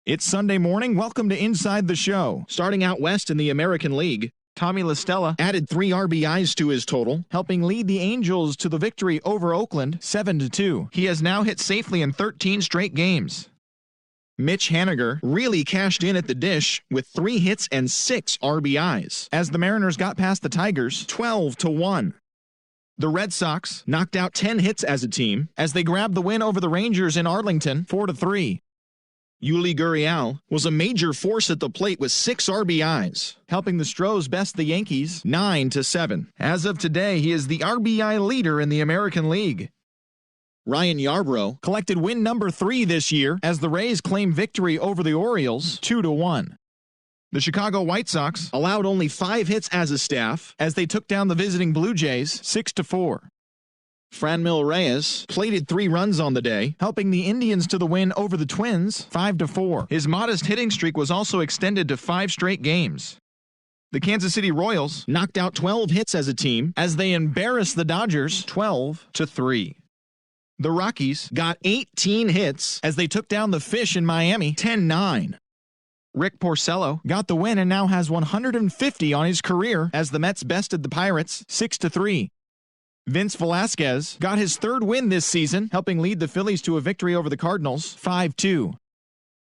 It's Sunday morning. Welcome to Inside the Show. Starting out west in the American League, Tommy La Stella added 3 RBIs to his total, helping lead the Angels to the victory over Oakland 7-2. He has now hit safely in 13 straight games. Mitch Haniger really cashed in at the dish with 3 hits and 6 RBIs, as the Mariners got past the Tigers 12-1. The Red Sox knocked out 10 hits as a team, as they grabbed the win over the Rangers in Arlington 4-3. Yuli Gurriel was a major force at the plate with 6 RBIs, helping the Stros best the Yankees 9-7. As of today, he is the RBI leader in the American League. Ryan Yarbrough collected win number 3 this year as the Rays claim victory over the Orioles 2-1. The Chicago White Sox allowed only 5 hits as a staff as they took down the visiting Blue Jays 6-4. Franmil Reyes plated 3 runs on the day, helping the Indians to the win over the Twins 5-4. His modest hitting streak was also extended to 5 straight games. The Kansas City Royals knocked out 12 hits as a team as they embarrassed the Dodgers 12-3. The Rockies got 18 hits as they took down the Fish in Miami 10-9. Rick Porcello got the win and now has 150 on his career as the Mets bested the Pirates 6-3. Vince Velasquez got his 3rd win this season, helping lead the Phillies to a victory over the Cardinals 5-2.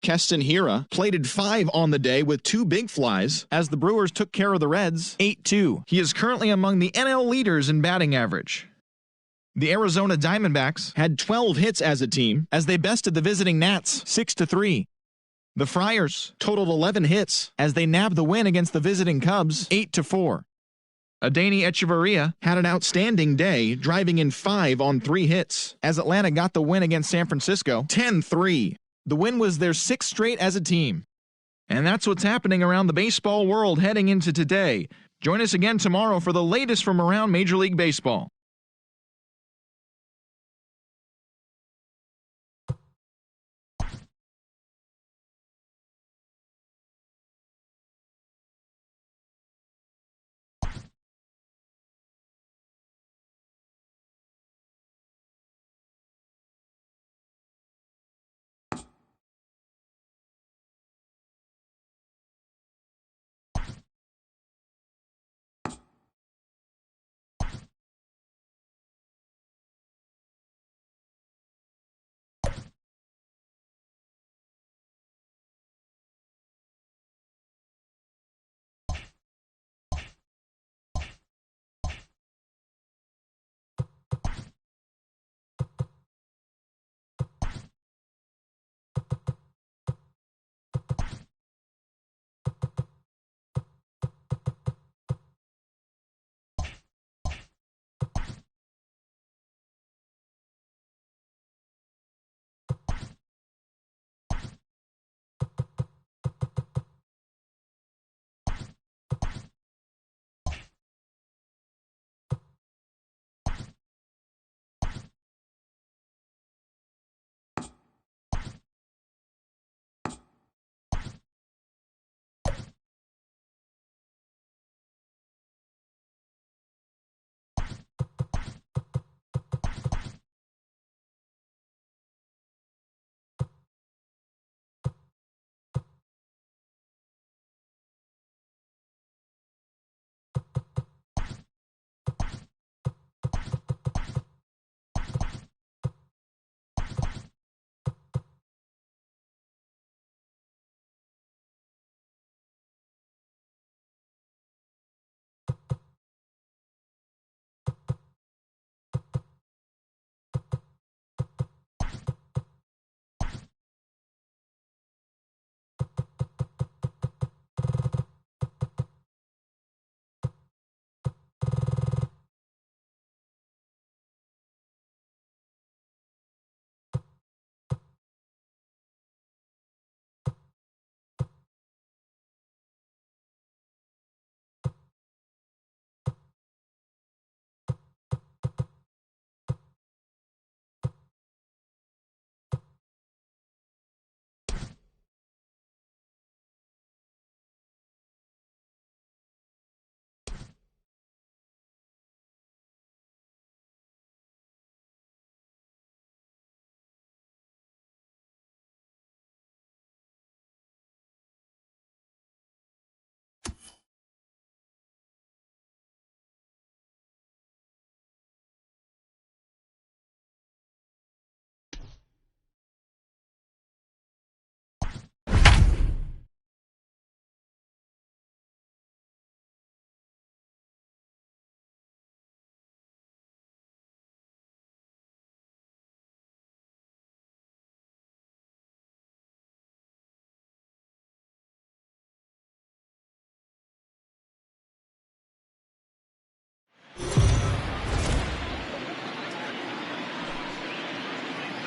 Keston Hiura plated 5 on the day with 2 big flies as the Brewers took care of the Reds 8-2. He is currently among the NL leaders in batting average. The Arizona Diamondbacks had 12 hits as a team as they bested the visiting Nats 6-3. The Friars totaled 11 hits as they nabbed the win against the visiting Cubs 8-4. Adeiny Echeverria had an outstanding day, driving in 5 on 3 hits, as Atlanta got the win against San Francisco 10-3. The win was their 6th straight as a team. And that's what's happening around the baseball world heading into today. Join us again tomorrow for the latest from around Major League Baseball.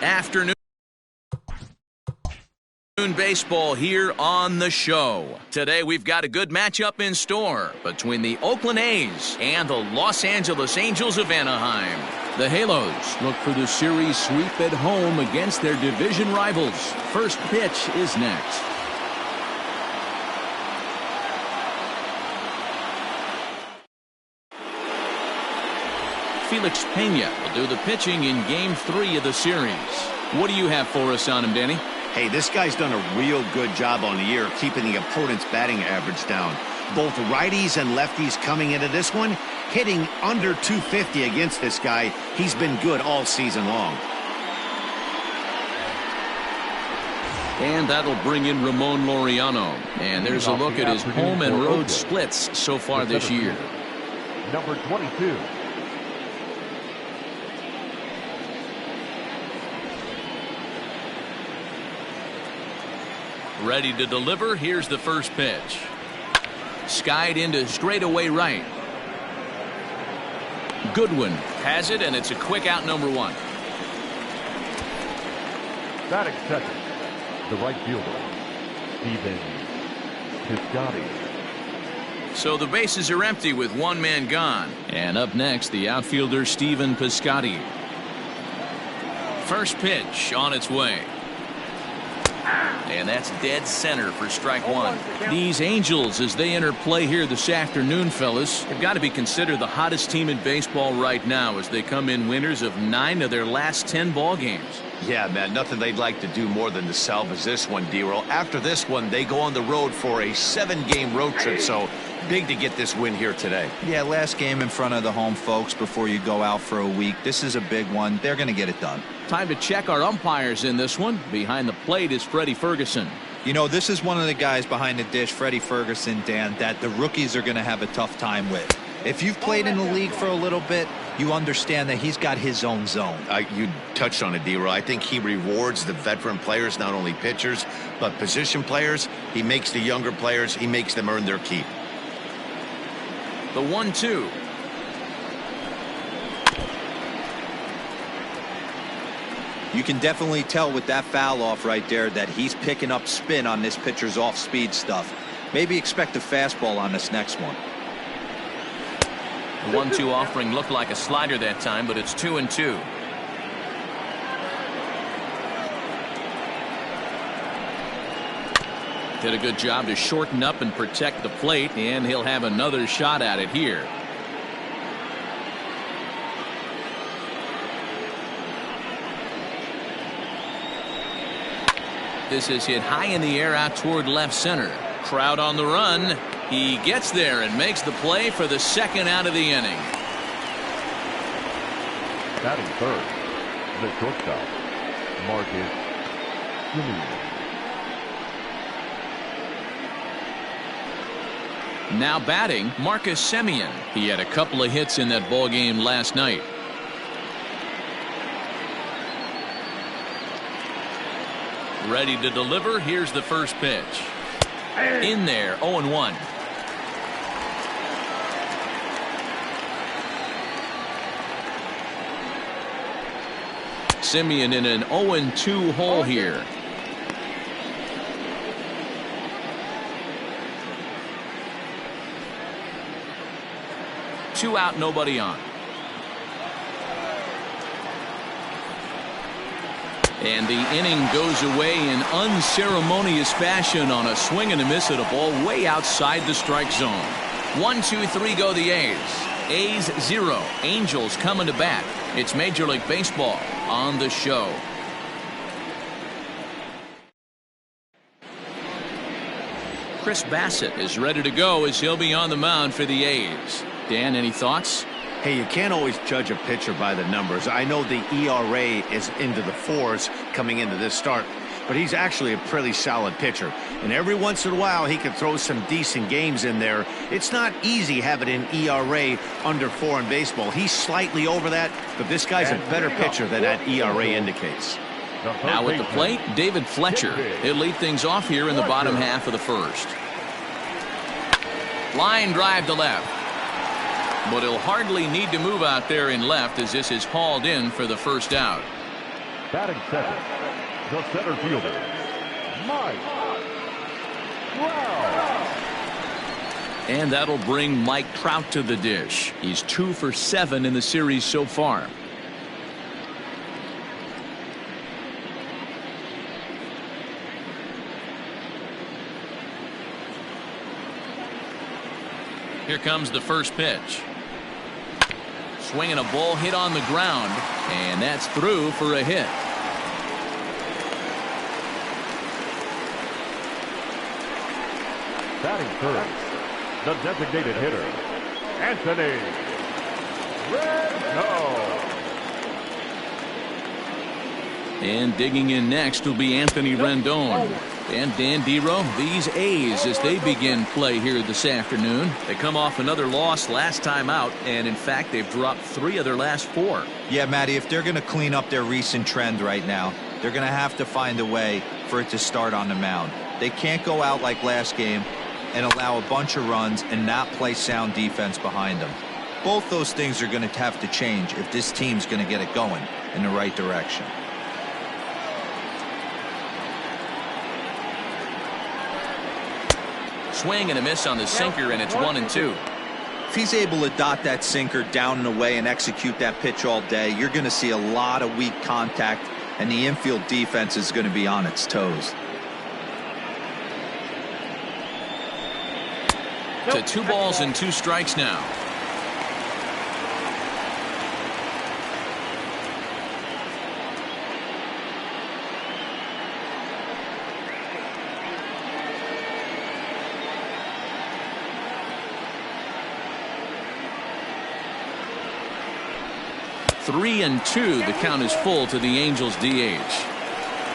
afternoon baseball here on the show. Today we've got a good matchup in store between the Oakland A's and the Los Angeles Angels of Anaheim. The Halos look for the series sweep at home against their division rivals. First pitch is next. Felix Pena will do the pitching in Game 3 of the series. What do you have for us on him, Danny? Hey, this guy's done a real good job on the year keeping the opponent's batting average down. Both righties and lefties coming into this one, hitting under 250 against this guy. He's been good all season long. And that'll bring in Ramon Laureano. And there's a look at his home and road splits so far this year. Number 22. Ready to deliver. Here's the first pitch. Skied into straightaway right. Goodwin has it, and it's a quick out, number 1. Batting second, the right fielder, Stephen Piscotty. So the bases are empty with one man gone. And up next, the outfielder Stephen Piscotty. First pitch on its way. And that's dead center for strike 1. These Angels, as they enter play here this afternoon, fellas, have got to be considered the hottest team in baseball right now as they come in winners of 9 of their last 10 ball games. Yeah, man, nothing they'd like to do more than to salvage this one, D-Roll. After this one, they go on the road for a 7-game road trip, so big to get this win here today. Yeah, last game in front of the home folks before you go out for a week. This is a big one. They're going to get it done. Time to check our umpires in this one. Behind the plate is Freddie Ferguson. You know, this is one of the guys behind the dish, Freddie Ferguson, Dan, that the rookies are going to have a tough time with. If you've played in the league for a little bit, you understand that he's got his own zone. You touched on it, D-Roll. I think he rewards the veteran players, not only pitchers, but position players. He makes the younger players, he makes them earn their keep. The 1-2. You can definitely tell with that foul off right there that he's picking up spin on this pitcher's off-speed stuff. Maybe expect a fastball on this next one. The 1-2 offering looked like a slider that time, but it's 2-2. Did a good job to shorten up and protect the plate, and he'll have another shot at it here. This is hit high in the air out toward left center. Crowd on the run. He gets there and makes the play for the second out of the inning. Batting third, the shortstop, Marcus Semien. Now batting, Marcus Semien. He had a couple of hits in that ball game last night. Ready to deliver. Here's the first pitch. In there, 0-1. Semien in an 0-2 hole here. Two out, nobody on. And the inning goes away in unceremonious fashion on a swing and a miss at a ball way outside the strike zone. 1, 2, 3 go the A's. A's 0. Angels coming to bat. It's Major League Baseball on the show. Chris Bassett is ready to go as he'll be on the mound for the A's. Dan, any thoughts? Hey, you can't always judge a pitcher by the numbers. I know the ERA is into the 4s coming into this start, but he's actually a pretty solid pitcher. And every once in a while, he can throw some decent games in there. It's not easy having an ERA under 4 in baseball. He's slightly over that, but this guy's a better pitcher than that ERA indicates. Now at the plate, David Fletcher. He'll lead things off here in the bottom half of the first. Line drive to left. But he'll hardly need to move out there in left as this is hauled in for the first out. Batting second, the center fielder, Mike Trout. And that'll bring Mike Trout to the dish. He's 2 for 7 in the series so far. Here comes the first pitch. Swinging a ball hit on the ground, and that's through for a hit. Batting third, the designated hitter, Anthony Rendon. And digging in next will be Anthony Rendon. And Dan Dero, these A's as they begin play here this afternoon. They come off another loss last time out, and in fact they've dropped 3 of their last 4. Yeah, Matty, if they're going to clean up their recent trend right now, they're going to have to find a way for it to start on the mound. They can't go out like last game and allow a bunch of runs and not play sound defense behind them. Both those things are going to have to change if this team's going to get it going in the right direction. Swing and a miss on the sinker, and it's 1-2. If he's able to dot that sinker down and away and execute that pitch all day, you're going to see a lot of weak contact, and the infield defense is going to be on its toes. To 2 balls and 2 strikes now. Three and 2. The count is full to the Angels DH.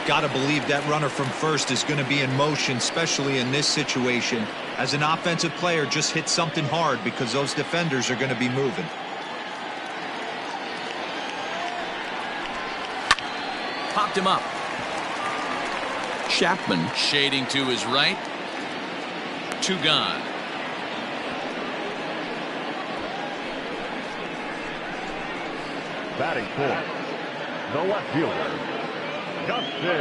Got to believe that runner from first is going to be in motion, especially in this situation. As an offensive player, just hit something hard because those defenders are going to be moving. Popped him up. Chapman shading to his right. 2 gone. Batting fourth, the left fielder, Justin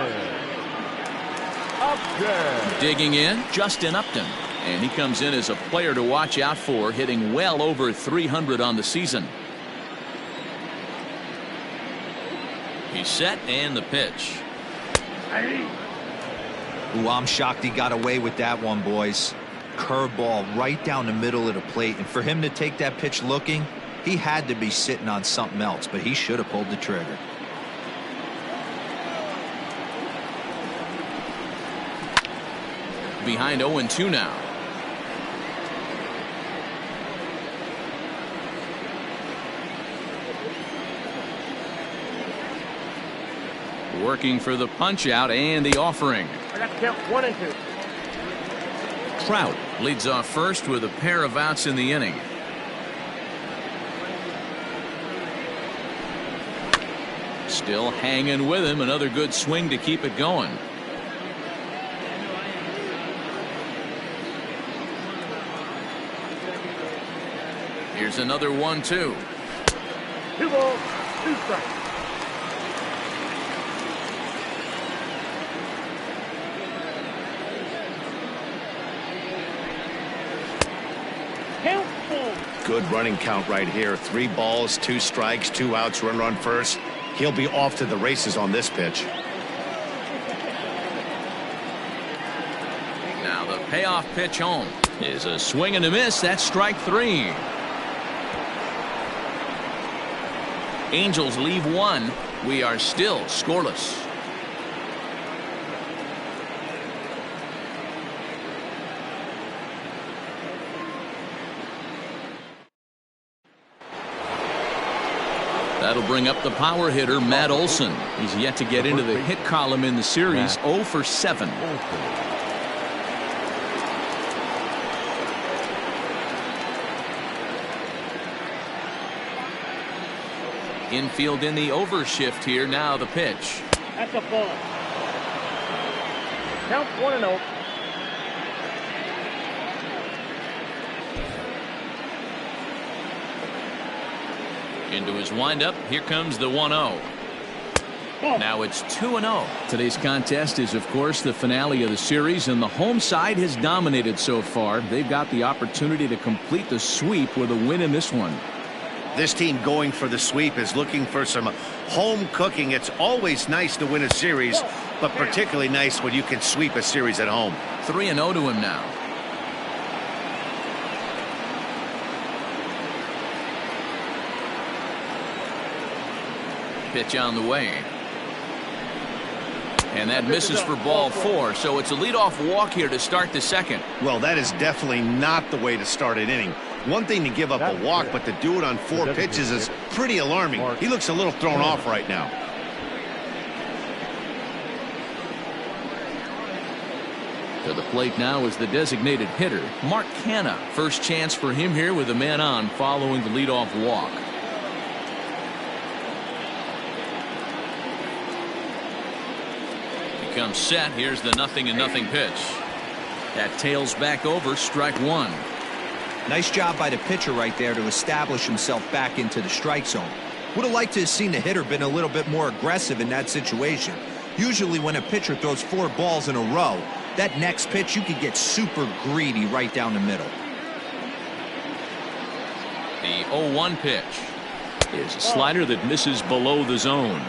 Upton. Digging in, Justin Upton. And he comes in as a player to watch out for, hitting well over 300 on the season. He's set, and the pitch. Ooh, I'm shocked he got away with that one, boys. Curveball right down the middle of the plate, and for him to take that pitch looking, he had to be sitting on something else, but he should have pulled the trigger. Behind 0-2 now. Working for the punch out and the offering. I got to count 1 and 2. Trout leads off first with a pair of outs in the inning. Still hanging with him. Another good swing to keep it going. Here's another 1-2. 2 balls, 2 strikes. Count 4. Good running count right here. 3 balls, 2 strikes, 2 outs, runner on first. He'll be off to the races on this pitch. Now the payoff pitch home is a swing and a miss. That's strike 3. Angels leave 1. We are still scoreless. That'll bring up the power hitter, Matt Olson. He's yet to get into the hit column in the series. 0 for 7. Infield in the overshift here. Now the pitch. That's a ball. Count 1-0. Into his windup. Here comes the 1-0. Now it's 2-0. Today's contest is, of course, the finale of the series, and the home side has dominated so far. They've got the opportunity to complete the sweep with a win in this one. This team going for the sweep is looking for some home cooking. It's always nice to win a series, but particularly nice when you can sweep a series at home. 3-0 to him now. Pitch on the way. And that misses for ball 4, so it's a leadoff walk here to start the second. Well, that is definitely not the way to start an inning. One thing to give up a walk, but to do it on 4 pitches is pretty alarming. He looks a little thrown off right now. To the plate now is the designated hitter, Mark Canha. First chance for him here with a man on following the leadoff walk. Comes set. Here's the 0-0 pitch. That tails back over, strike 1. Nice job by the pitcher right there to establish himself back into the strike zone. Would have liked to have seen the hitter been a little bit more aggressive in that situation. Usually when a pitcher throws 4 balls in a row, that next pitch you could get super greedy right down the middle. The 0-1 pitch is a slider that misses below the zone.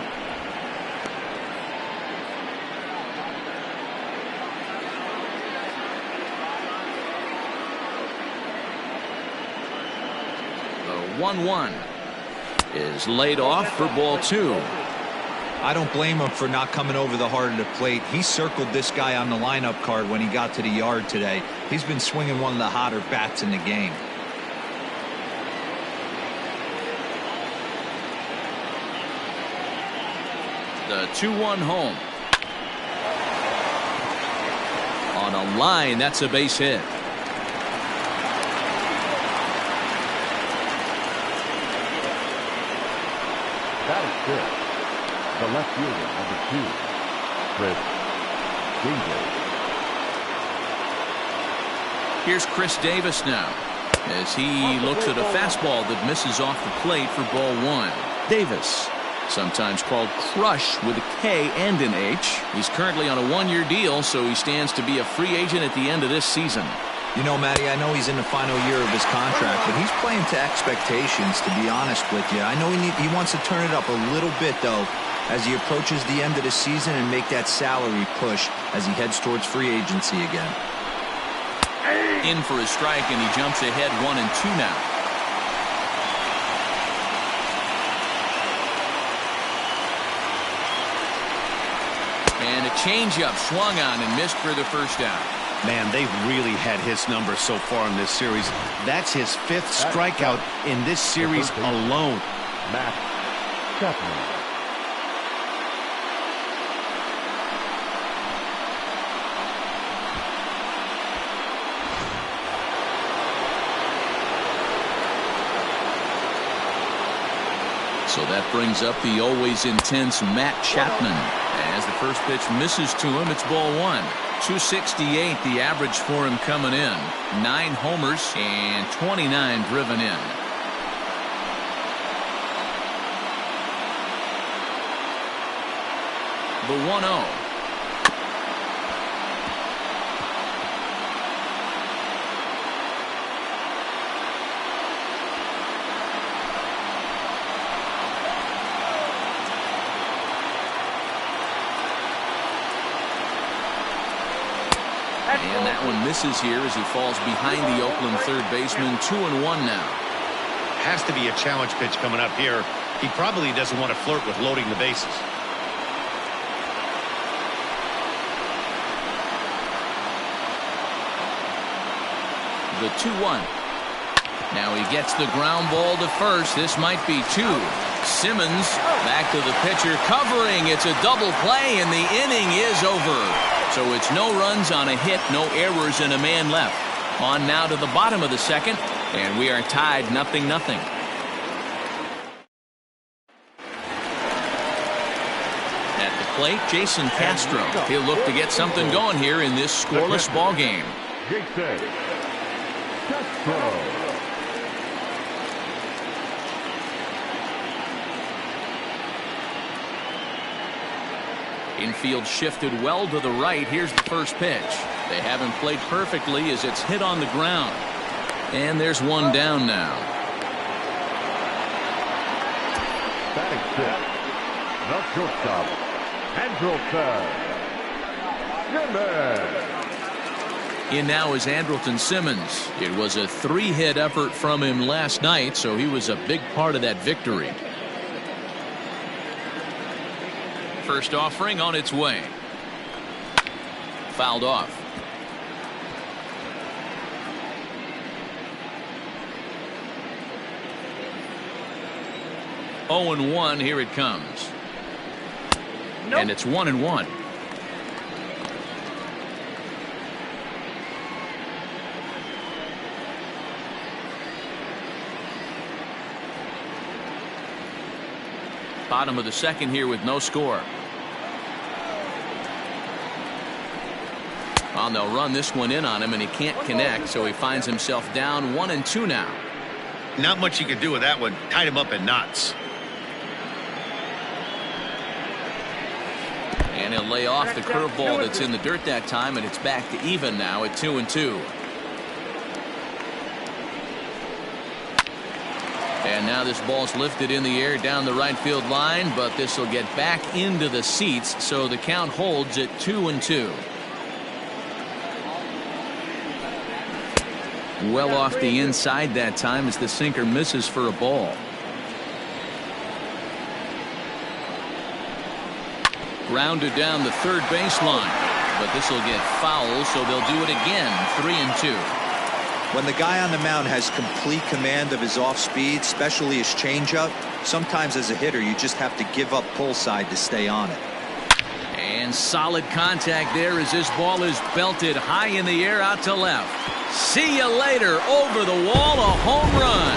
The 1-1 is laid off for ball 2. I don't blame him for not coming over the heart of the plate. He circled this guy on the lineup card when he got to the yard today. He's been swinging one of the hotter bats in the game. The 2-1 home. On a line, that's a base hit. That is good. The left fielder, number 2, Chris Davis. Here's Chris Davis now, as he looks at a fastball that misses off the plate for ball 1. Davis, sometimes called Crush with a K and an H. He's currently on a 1-year deal, so he stands to be a free agent at the end of this season. You know, Matty, I know he's in the final year of his contract, but he's playing to expectations, to be honest with you. I know he wants to turn it up a little bit, though, as he approaches the end of the season and make that salary push as he heads towards free agency again. In for a strike, and he jumps ahead 1-2 now. And a changeup swung on and missed for the first out. Man, they've really had his number so far in this series. That's his 5th strikeout in this series alone. Matt Chapman. So that brings up the always intense Matt Chapman. As the first pitch misses to him, it's ball 1. 268 the average for him coming in. 9 homers and 29 driven in. The 1-0. And that one misses here as he falls behind the Oakland third baseman. 2-1 now. Has to be a challenge pitch coming up here. He probably doesn't want to flirt with loading the bases. The 2-1. Now he gets the ground ball to first. This might be 2. Simmons back to the pitcher, covering. It's a double play, and the inning is over. So it's no runs on a hit, no errors, and a man left. On now to the bottom of the second, and we are tied 0-0. At the plate, Jason Castro. He'll look to get something going here in this scoreless ball game. Jason Castro. Infield shifted well to the right. Here's the first pitch. They haven't played perfectly as it's hit on the ground. And there's one down now. Batting fifth, the shortstop, Andrelton Simmons. In now is Andrelton Simmons. It was a 3-hit effort from him last night, so he was a big part of that victory. First offering on its way. Fouled off. Oh and 1, here it comes. Nope. And it's 1-1. Bottom of the second here with no score. Well, they'll run this one in on him, and he can't connect, so he finds himself down 1-2 now. Not much you can do with that one. Tied him up in knots. And he'll lay off the curveball that's in the dirt that time, and it's back to even now at 2-2. And now this ball's lifted in the air down the right field line, but this will get back into the seats, so the count holds at 2-2. Well off the inside that time as the sinker misses for a ball. Grounded down the third baseline, but this will get foul, so they'll do it again. 3-2. When the guy on the mound has complete command of his off speed, especially his changeup, sometimes as a hitter you just have to give up pull side to stay on it. And solid contact there as this ball is belted high in the air out to left. See you later. Over the wall, a home run.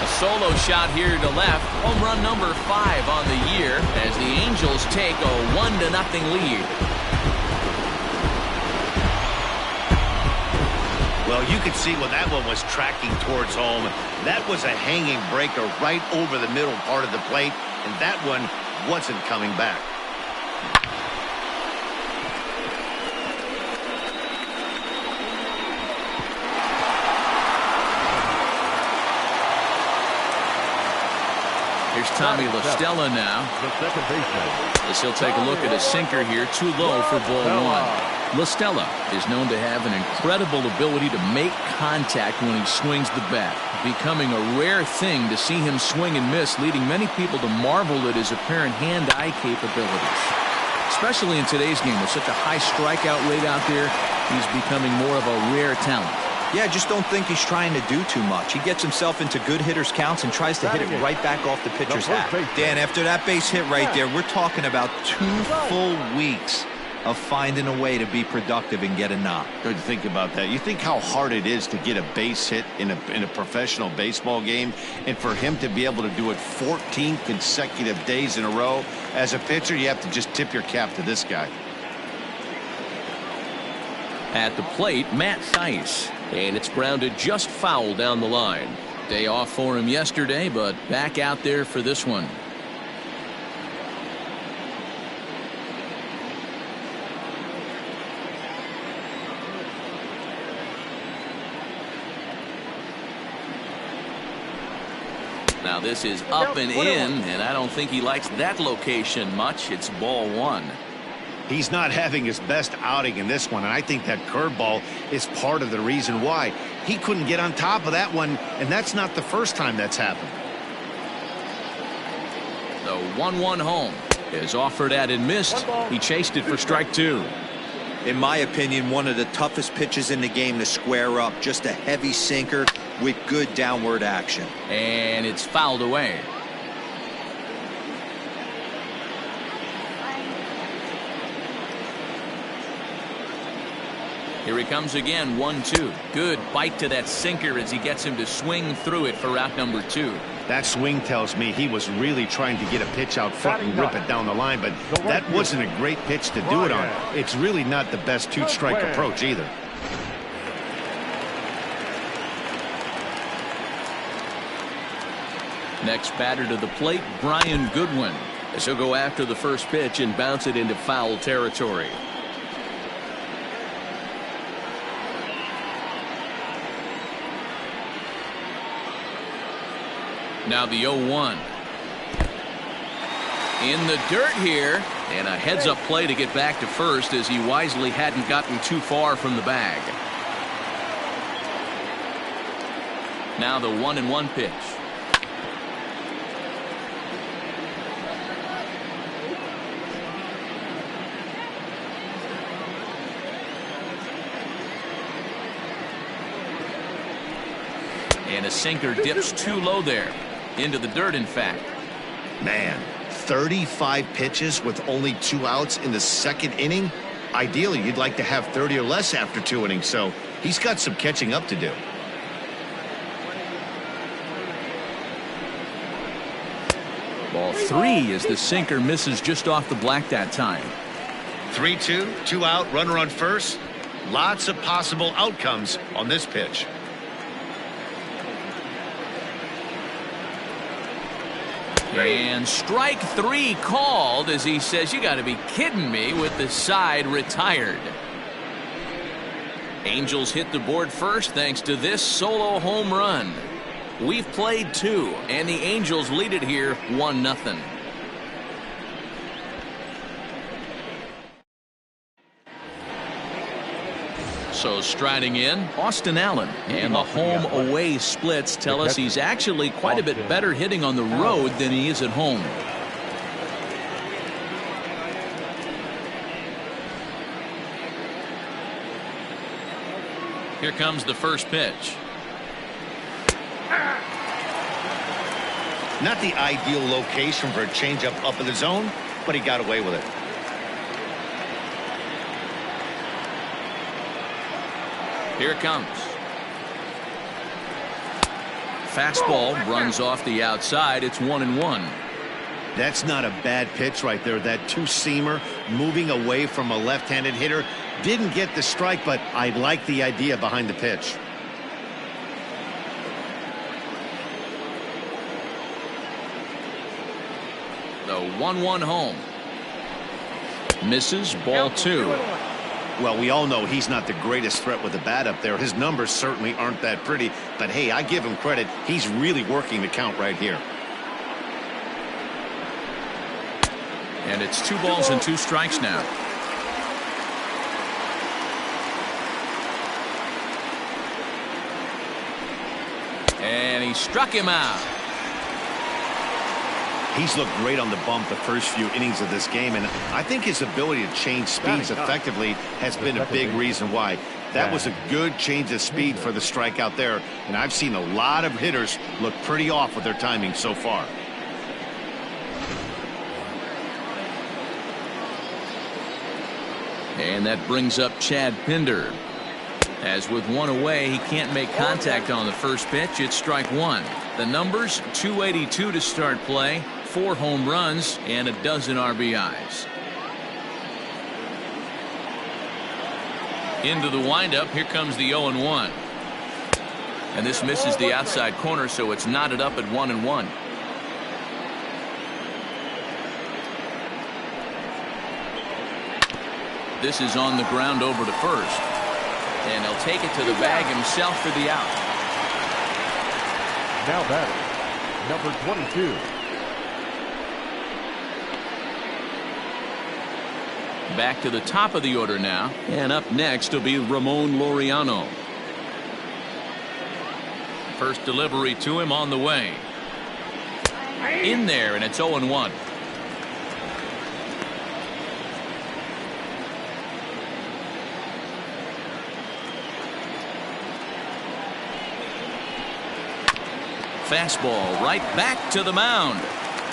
A solo shot here to left. Home run number 5 on the year as the Angels take a 1-0 lead. Well, you could see when that one was tracking towards home. That was a hanging breaker right over the middle part of the plate, and that one wasn't coming back. Here's Tommy La Stella now. The second baseman. As he'll take a look at a sinker here, too low for ball 1. La Stella is known to have an incredible ability to make contact when he swings the bat, becoming a rare thing to see him swing and miss, leading many people to marvel at his apparent hand-eye capabilities. Especially in today's game with such a high strikeout rate out there, he's becoming more of a rare talent. Yeah, I just don't think he's trying to do too much. He gets himself into good hitters' counts and tries to hit it right back off the pitcher's hat. Dan, after that base hit right there, we're talking about 2 full weeks of finding a way to be productive and get a knock. Good to think about that. You think how hard it is to get a base hit in a professional baseball game, and for him to be able to do it 14 consecutive days in a row. As a pitcher, you have to just tip your cap to this guy. At the plate, Matt Thaiss, and it's grounded just foul down the line. Day off for him yesterday, but back out there for this one. Now this is up and in, and I don't think he likes that location much. It's ball 1. He's not having his best outing in this one, and I think that curveball is part of the reason why. He couldn't get on top of that one, and that's not the first time that's happened. The 1-1 home is offered at and missed. He chased it for strike 2. In my opinion, one of the toughest pitches in the game to square up. Just a heavy sinker with good downward action. And it's fouled away. Here he comes again, 1-2. Good bite to that sinker as he gets him to swing through it for out number 2. That swing tells me he was really trying to get a pitch out front and rip it down the line, but that wasn't a great pitch to do it on. It's really not the best 2-strike approach either. Next batter to the plate, Brian Goodwin, as he'll go after the first pitch and bounce it into foul territory. Now the 0-1. In the dirt here, and a heads-up play to get back to first as he wisely hadn't gotten too far from the bag. Now the 1-1 pitch. And a sinker dips too low there. Into the dirt, in fact. Man, 35 pitches with only 2 outs in the second inning. Ideally, you'd like to have 30 or less after 2 innings, so he's got some catching up to do. Ball 3 as the sinker misses just off the black that time. 3-2, 2 out, runner on first. Lots of possible outcomes on this pitch. And strike 3 called as he says, "You got to be kidding me," with the side retired. Angels hit the board first thanks to this solo home run. We've played 2, and the Angels lead it here 1-0. So striding in, Austin Allen. And the home-away splits tell us he's actually quite a bit better hitting on the road than he is at home. Here comes the first pitch. Not the ideal location for a changeup up in the zone, but he got away with it. Here it comes. Fastball runs off the outside. It's 1-1. That's not a bad pitch right there. That two-seamer moving away from a left-handed hitter. Didn't get the strike, but I like the idea behind the pitch. The 1-1 home. Misses, ball 2. Well, we all know he's not the greatest threat with the bat up there. His numbers certainly aren't that pretty. But, hey, I give him credit. He's really working the count right here. And it's 2 balls and 2 strikes now. And he struck him out. He's looked great on the bump the first few innings of this game, and I think his ability to change speeds effectively has been a big reason why. That was a good change of speed for the strikeout there, and I've seen a lot of hitters look pretty off with their timing so far. And that brings up Chad Pinder. As with 1 away, he can't make contact on the first pitch. It's strike 1. The numbers, 282 to start play, 4 home runs, and a dozen RBIs. Into the windup, here comes the 0-1. And this misses the outside corner, so it's knotted up at 1-1. This is on the ground over to first. And he'll take it to the bag himself for the out. Now batting, number 22. Back to the top of the order now. And up next will be Ramon Laureano. First delivery to him on the way. In there, and it's 0-1. Fastball right back to the mound.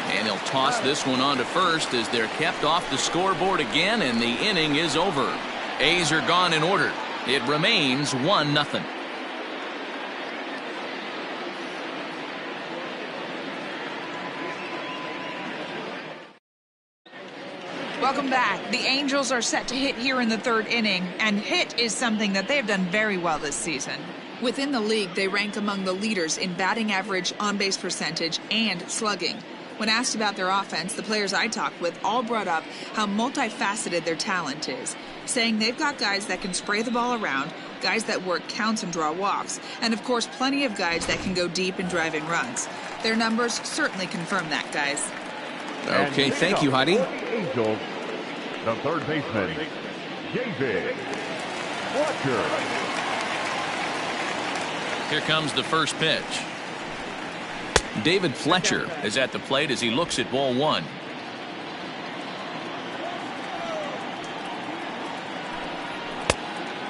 And he'll toss this one on to first as they're kept off the scoreboard again, and the inning is over. A's are gone in order. It remains 1-0. Welcome back. The Angels are set to hit here in the 3rd inning, and hit is something that they've done very well this season. Within the league, they rank among the leaders in batting average, on-base percentage, and slugging. When asked about their offense, the players I talked with all brought up how multifaceted their talent is, saying they've got guys that can spray the ball around, guys that work counts and draw walks, and of course plenty of guys that can go deep and drive in runs. Their numbers certainly confirm that, guys. Okay, thank you, Heidi. Angels, the third baseman, David Fletcher. Here comes the first pitch. David Fletcher is at the plate as he looks at ball one.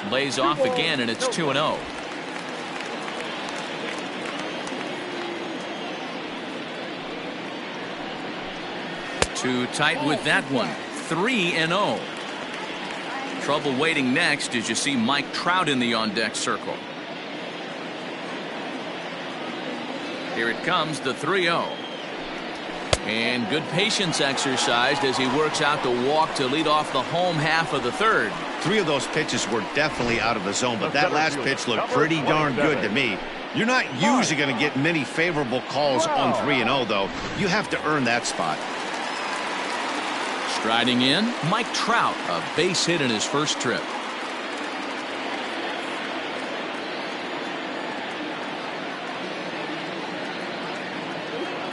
Lays off again, and it's 2-0. Too tight with that one. 3-0. Trouble waiting next as you see Mike Trout in the on-deck circle. Here it comes, the 3-0. And good patience exercised as he works out the walk to lead off the home half of the third. 3 of those pitches were definitely out of the zone, but that last pitch looked pretty darn good to me. You're not usually going to get many favorable calls on 3-0, though. You have to earn that spot. Striding in, Mike Trout, a base hit in his first trip.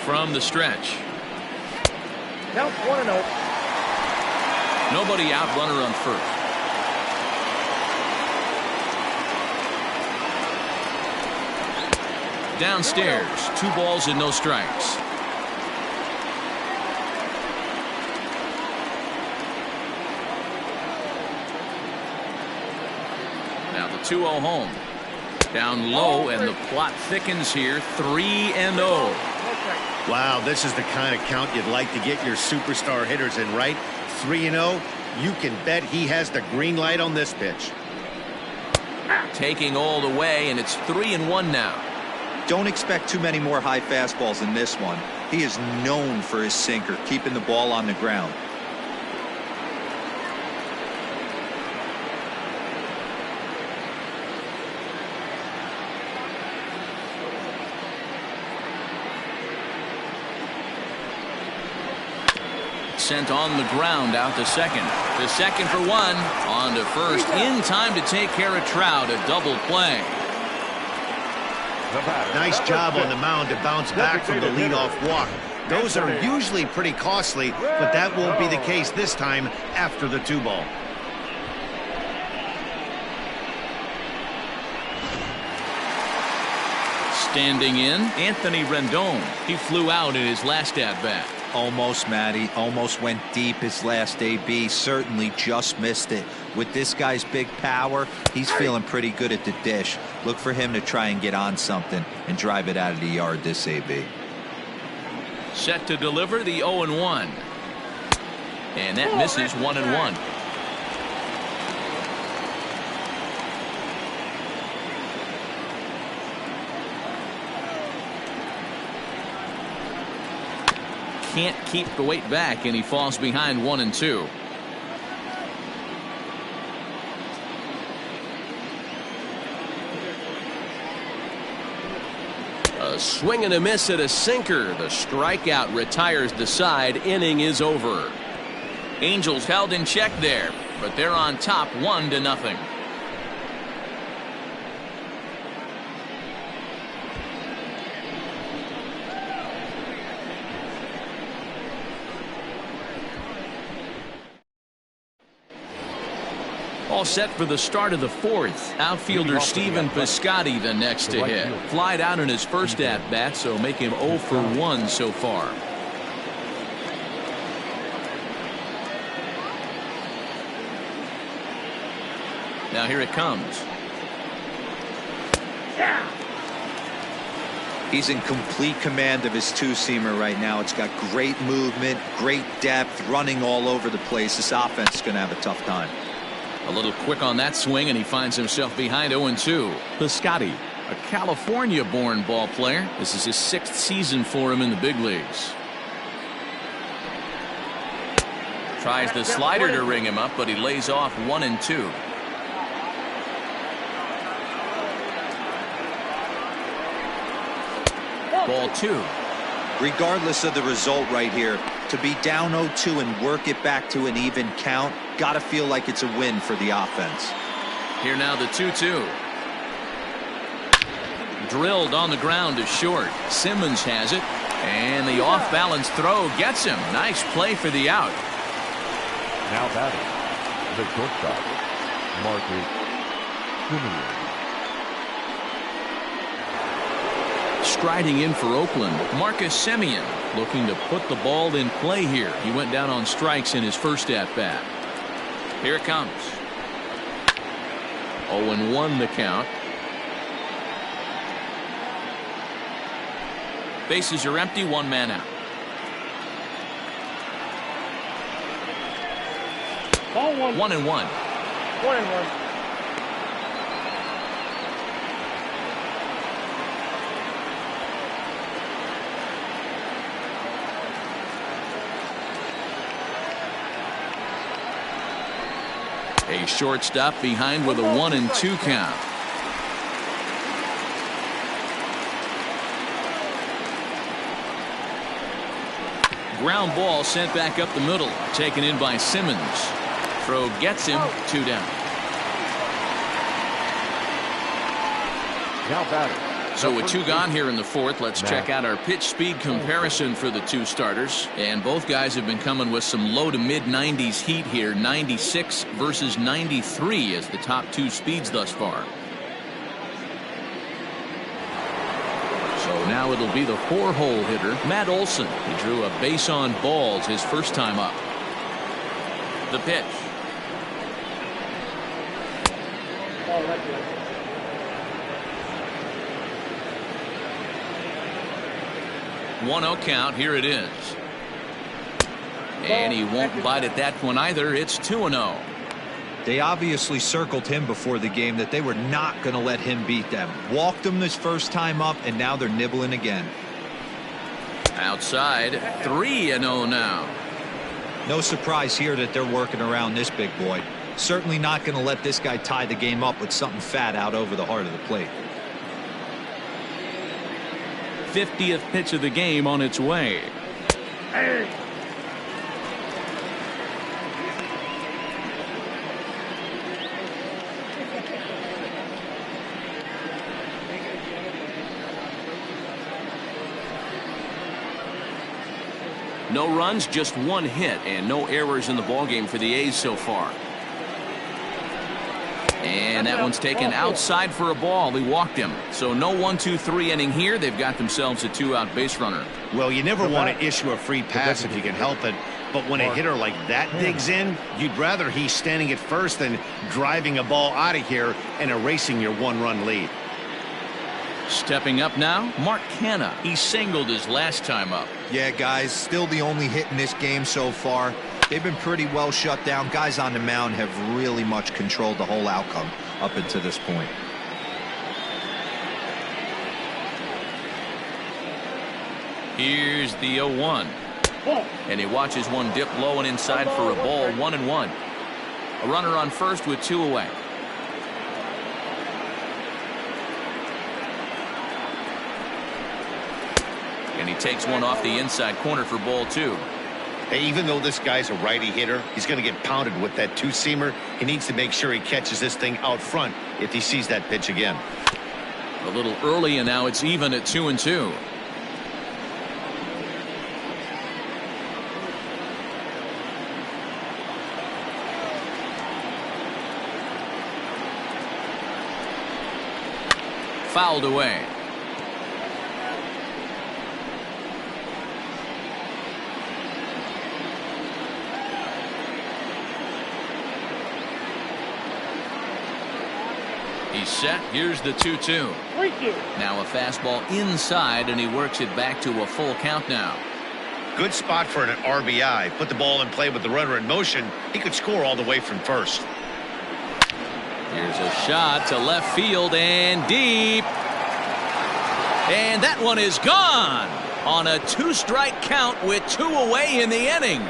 From the stretch. Count 1-0. Nobody out, runner on first. Downstairs, 2 balls and no strikes. Now the 2-0 home. Down low, and the plot thickens here. 3-0. Wow, this is the kind of count you'd like to get your superstar hitters in, right? 3-0. You can bet he has the green light on this pitch. Taking all the way, and it's 3-1 now. Don't expect too many more high fastballs in this one. He is known for his sinker, keeping the ball on the ground. Sent on the ground out to second. To second for 1. On to first in time to take care of Trout. A double play. Nice job on the mound to bounce back from the leadoff walk. Those are usually pretty costly, but that won't be the case this time after the 2-ball. Standing in, Anthony Rendon. He flew out in his last at-bat. Almost, Matty. Almost went deep his last AB. Certainly just missed it. With this guy's big power, he's feeling pretty good at the dish. Look for him to try and get on something and drive it out of the yard this AB. Set to deliver the 0-1. And that misses 1-1. Can't keep the weight back, and he falls behind 1-2. A swing and a miss at a sinker. The strikeout retires the side. Inning is over. Angels held in check there, but they're on top 1-0. All set for the start of the 4th. Outfielder Stephen Piscotty the next to hit. Flied out in his first at-bat, so make him 0 for 1 so far. Now here it comes. He's in complete command of his 2-seamer right now. It's got great movement, great depth, running all over the place. This offense is going to have a tough time. A little quick on that swing, and he finds himself behind 0-2. Piscotty, a California-born ball player. This is his 6th season for him in the big leagues. Tries the slider to ring him up, but he lays off 1-2. Ball 2. Regardless of the result right here, to be down 0-2 and work it back to an even count, got to feel like it's a win for the offense. Here now the 2-2. Drilled on the ground is short. Simmons has it. And the off-balance throw gets him. Nice play for the out. Now batting, the shortstop, Marcus Semien. Striding in for Oakland, Marcus Semien looking to put the ball in play here. He went down on strikes in his first at-bat. Here it comes. 0-1 the count. Bases are empty, one man out. Ball 1. 1-1. 1-1. A shortstop behind with a 1-2 count. Ground ball sent back up the middle, taken in by Simmons. Throw gets him, 2 down. Now batting. So with 2 gone here in the 4th, let's check out our pitch speed comparison for the 2 starters. And both guys have been coming with some low to mid 90s heat here. 96 versus 93 as the top 2 speeds thus far. So now it'll be the 4-hole hitter, Matt Olson. He drew a base on balls his first time up. The pitch. One 1-0 count. Here it is. And he won't bite at that one either. It's 2-0. They obviously circled him before the game that they were not going to let him beat them. Walked him this first time up, and now they're nibbling again. Outside, 3-0 now. No surprise here that they're working around this big boy. Certainly not going to let this guy tie the game up with something fat out over the heart of the plate. 50th pitch of the game on its way. No runs, just 1 hit, and no errors in the ballgame for the A's so far. And that one's taken outside for a ball. He walked him. So no 1-2-3 inning here. They've got themselves a 2-out base runner. Well, you never want to issue a free pass if you can help it. But when a hitter like that digs in, you'd rather he's standing at first than driving a ball out of here and erasing your 1-run lead. Stepping up now, Mark Canha. He singled his last time up. Yeah, guys, still the only hit in this game so far. They've been pretty well shut down. Guys on the mound have really much controlled the whole outcome up until this point. Here's the 0-1. And he watches one dip low and inside for a ball. 1-1. A runner on first with 2 away. And he takes one off the inside corner for ball 2. Hey, even though this guy's a righty hitter, he's going to get pounded with that 2-seamer. He needs to make sure he catches this thing out front if he sees that pitch again. A little early, and now it's even at 2-2. Fouled away. He's set. Here's the 2-2. Now a fastball inside, and he works it back to a full count now. Good spot for an RBI. Put the ball in play with the runner in motion. He could score all the way from first. Here's a shot to left field and deep. And that one is gone on a 2-strike count with 2 away in the inning.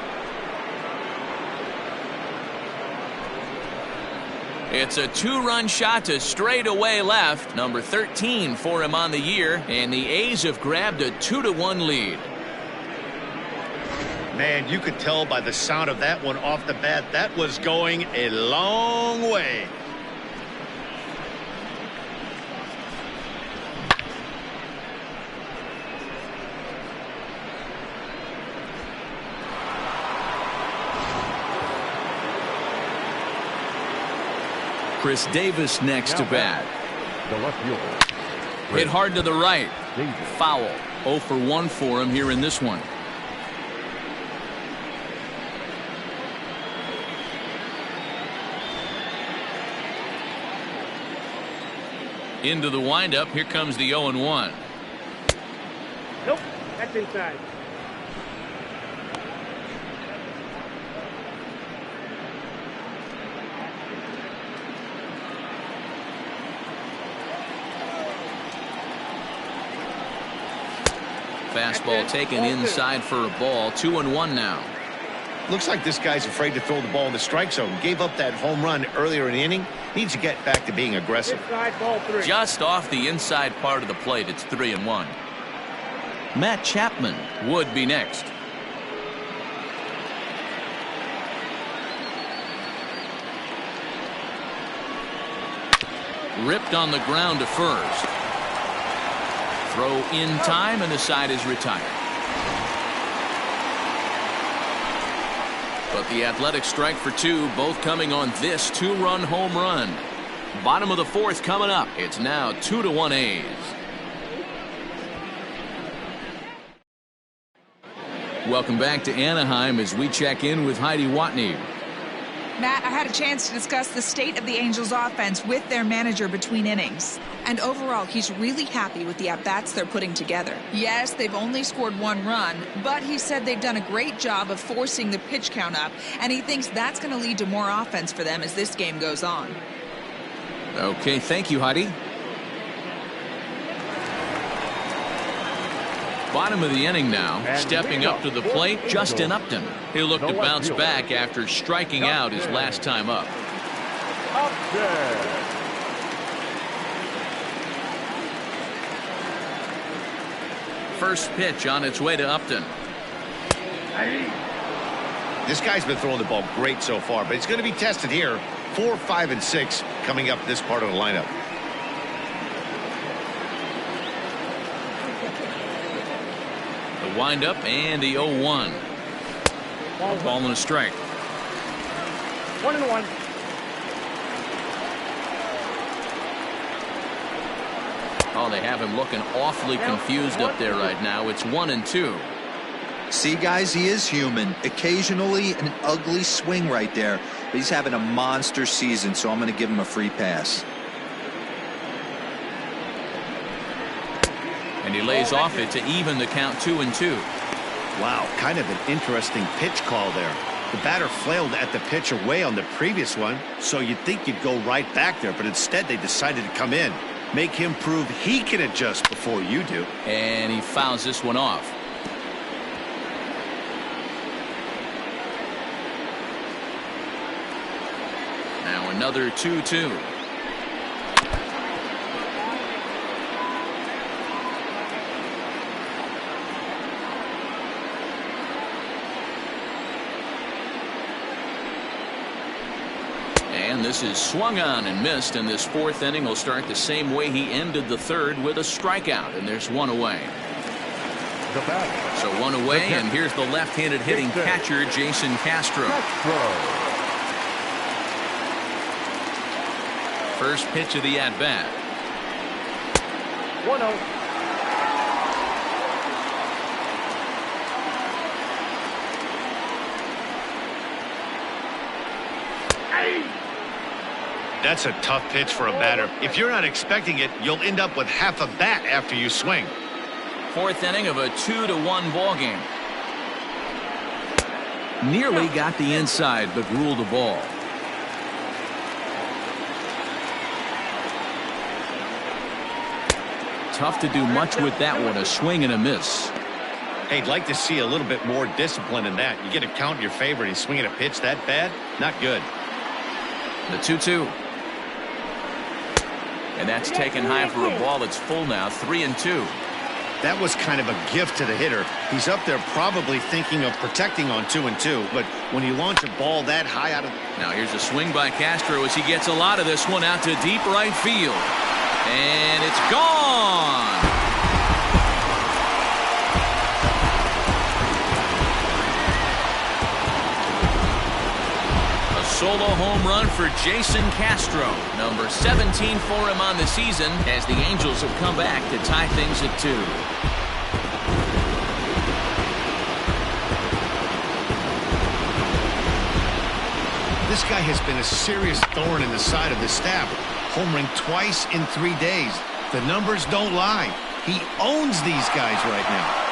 It's a 2-run shot to straightaway left. Number 13 for him on the year. And the A's have grabbed a 2-1 lead. Man, you could tell by the sound of that one off the bat, that was going a long way. Chris Davis next to bat. The left fielder. Hit hard to the right. Davis. Foul. 0 for 1 for him here in this one. Into the windup. Here comes the 0-1. Nope, that's inside. Fastball taken inside for a ball. 2-1 now. Looks like this guy's afraid to throw the ball in the strike zone. Gave up that home run earlier in the inning. Needs to get back to being aggressive. Inside, ball 3. Just off the inside part of the plate. It's 3-1. Matt Chapman would be next. Ripped on the ground to first. Throw in time, and the side is retired. But the Athletics strike for 2, both coming on this 2-run home run. Bottom of the 4th coming up. It's now 2-1 A's. Welcome back to Anaheim as we check in with Heidi Watney. Matt, I had a chance to discuss the state of the Angels offense with their manager between innings. And overall, he's really happy with the at-bats they're putting together. Yes, they've only scored 1 run, but he said they've done a great job of forcing the pitch count up, and he thinks that's going to lead to more offense for them as this game goes on. Okay, thank you, Heidi. Bottom of the inning now. And stepping up to the plate, Justin Upton. He'll look to bounce back after striking out his last time up. Upton. First pitch on its way to Upton. This guy's been throwing the ball great so far, but he's going to be tested here. 4, 5, and 6 coming up this part of the lineup. The windup and the 0-1. Ball and a strike. 1-1. Oh, they have him looking awfully confused up there right now. It's 1-2. See, guys, he is human. Occasionally an ugly swing right there, but he's having a monster season, so I'm going to give him a free pass. And he lays off it to even the count 2-2. Wow, kind of an interesting pitch call there. The batter flailed at the pitch away on the previous one, so you'd think you'd go right back there, but instead they decided to come in. Make him prove he can adjust before you do. And he fouls this one off. Now another 2-2. And this is swung on and missed, and this 4th inning will start the same way he ended the 3rd, with a strikeout, and there's 1 away. So 1 away, and here's the left-handed hitting catcher, Jason Castro. First pitch of the at-bat. 1-0. That's a tough pitch for a batter. If you're not expecting it, you'll end up with half a bat after you swing. 4th inning of a 2-1 ball game. Nearly got the inside, but ruled the ball. Tough to do much with that one. A swing and a miss. Hey, I'd like to see a little bit more discipline in that. You get a count in your favor and he's swinging a pitch that bad? Not good. The 2-2. And that's taken high for a ball. It's full now, 3-2. That was kind of a gift to the hitter. He's up there probably thinking of protecting on 2-2, but when you launch a ball that high out of... Now here's a swing by Castro as he gets a lot of this one out to deep right field. And it's gone! A solo home run for Jason Castro. Number 17 for him on the season as the Angels have come back to tie things at 2. This guy has been a serious thorn in the side of the staff. Homering twice in 3 days. The numbers don't lie. He owns these guys right now.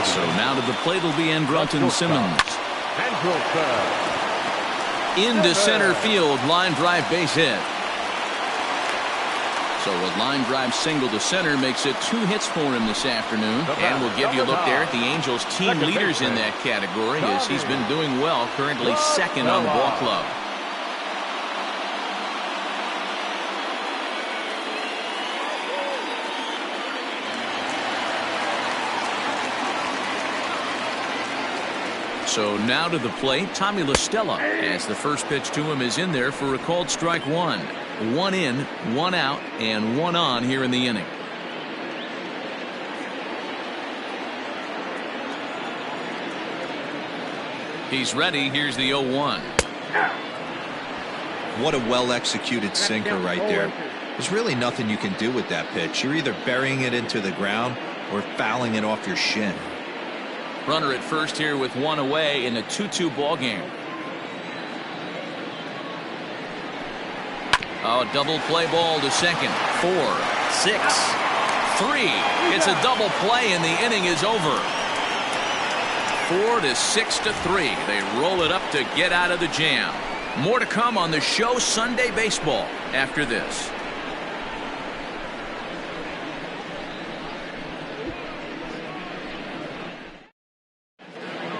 So now to the plate will be Andrelton Simmons. Into center field, line drive base hit. So a line drive single to center makes it 2 hits for him this afternoon. And we'll give you a look there at the Angels team leaders in that category as he's been doing well, currently second on the ball club. So now to the plate, Tommy La Stella, as the first pitch to him is in there for a called strike 1. 1 in, 1 out, and 1 on here in the inning. He's ready. Here's the 0-1. What a well-executed sinker right there. There's really nothing you can do with that pitch. You're either burying it into the ground or fouling it off your shin. Runner at first here with 1 away in a 2-2 ball game. Oh, double play ball to second. 4, 6, 3. It's a double play and the inning is over. 4 to 6 to 3. They roll it up to get out of the jam. More to come on the show Sunday Baseball after this.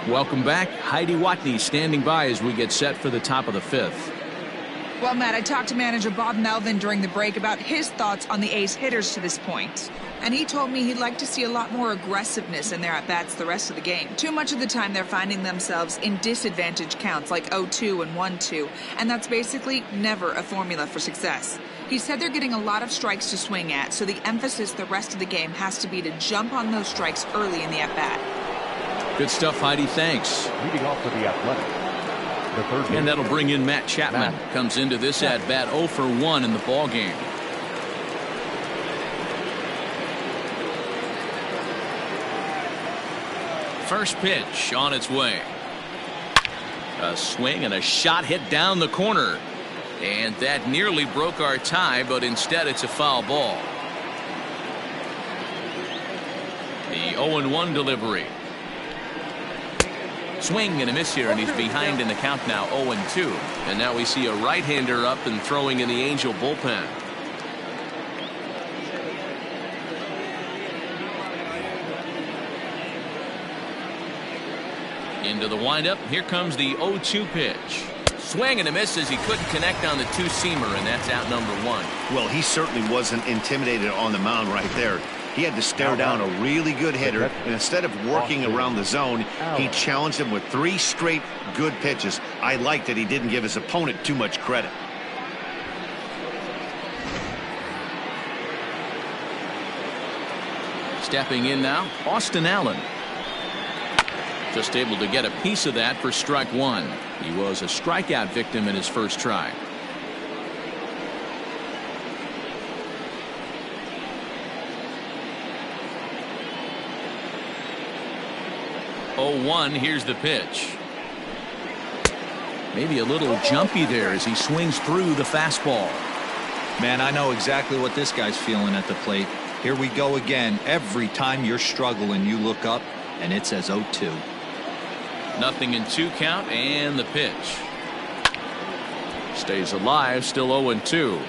Welcome back. Heidi Watney standing by as we get set for the top of the 5th. Well, Matt, I talked to manager Bob Melvin during the break about his thoughts on the A's hitters to this point. And he told me he'd like to see a lot more aggressiveness in their at-bats the rest of the game. Too much of the time they're finding themselves in disadvantage counts like 0-2 and 1-2. And that's basically never a formula for success. He said they're getting a lot of strikes to swing at, so the emphasis the rest of the game has to be to jump on those strikes early in the at-bat. Good stuff, Heidi. Thanks. Leading off for the Athletics. The third and that'll bring in Matt Chapman. Comes into this at-bat 0 for 1 in the ball game. First pitch on its way. A swing and a shot hit down the corner. And that nearly broke our tie, but instead it's a foul ball. The 0-1 delivery. Swing and a miss here, and he's behind in the count now, 0-2. And now we see a right-hander up and throwing in the Angel bullpen. Into the windup. Here comes the 0-2 pitch. Swing and a miss as he couldn't connect on the two-seamer, and that's out number 1. Well, he certainly wasn't intimidated on the mound right there. He had to stare down a really good hitter, and instead of working around the zone, he challenged him with 3 straight good pitches. I like that he didn't give his opponent too much credit. Stepping in now, Austin Allen. Just able to get a piece of that for strike 1. He was a strikeout victim in his first try. 0-1. Here's the pitch. Maybe a little jumpy there as he swings through the fastball. Man, I know exactly what this guy's feeling at the plate. Here we go again. Every time you're struggling, you look up, and it says 0-2. 0-2 count, and the pitch. Stays alive, still 0-2.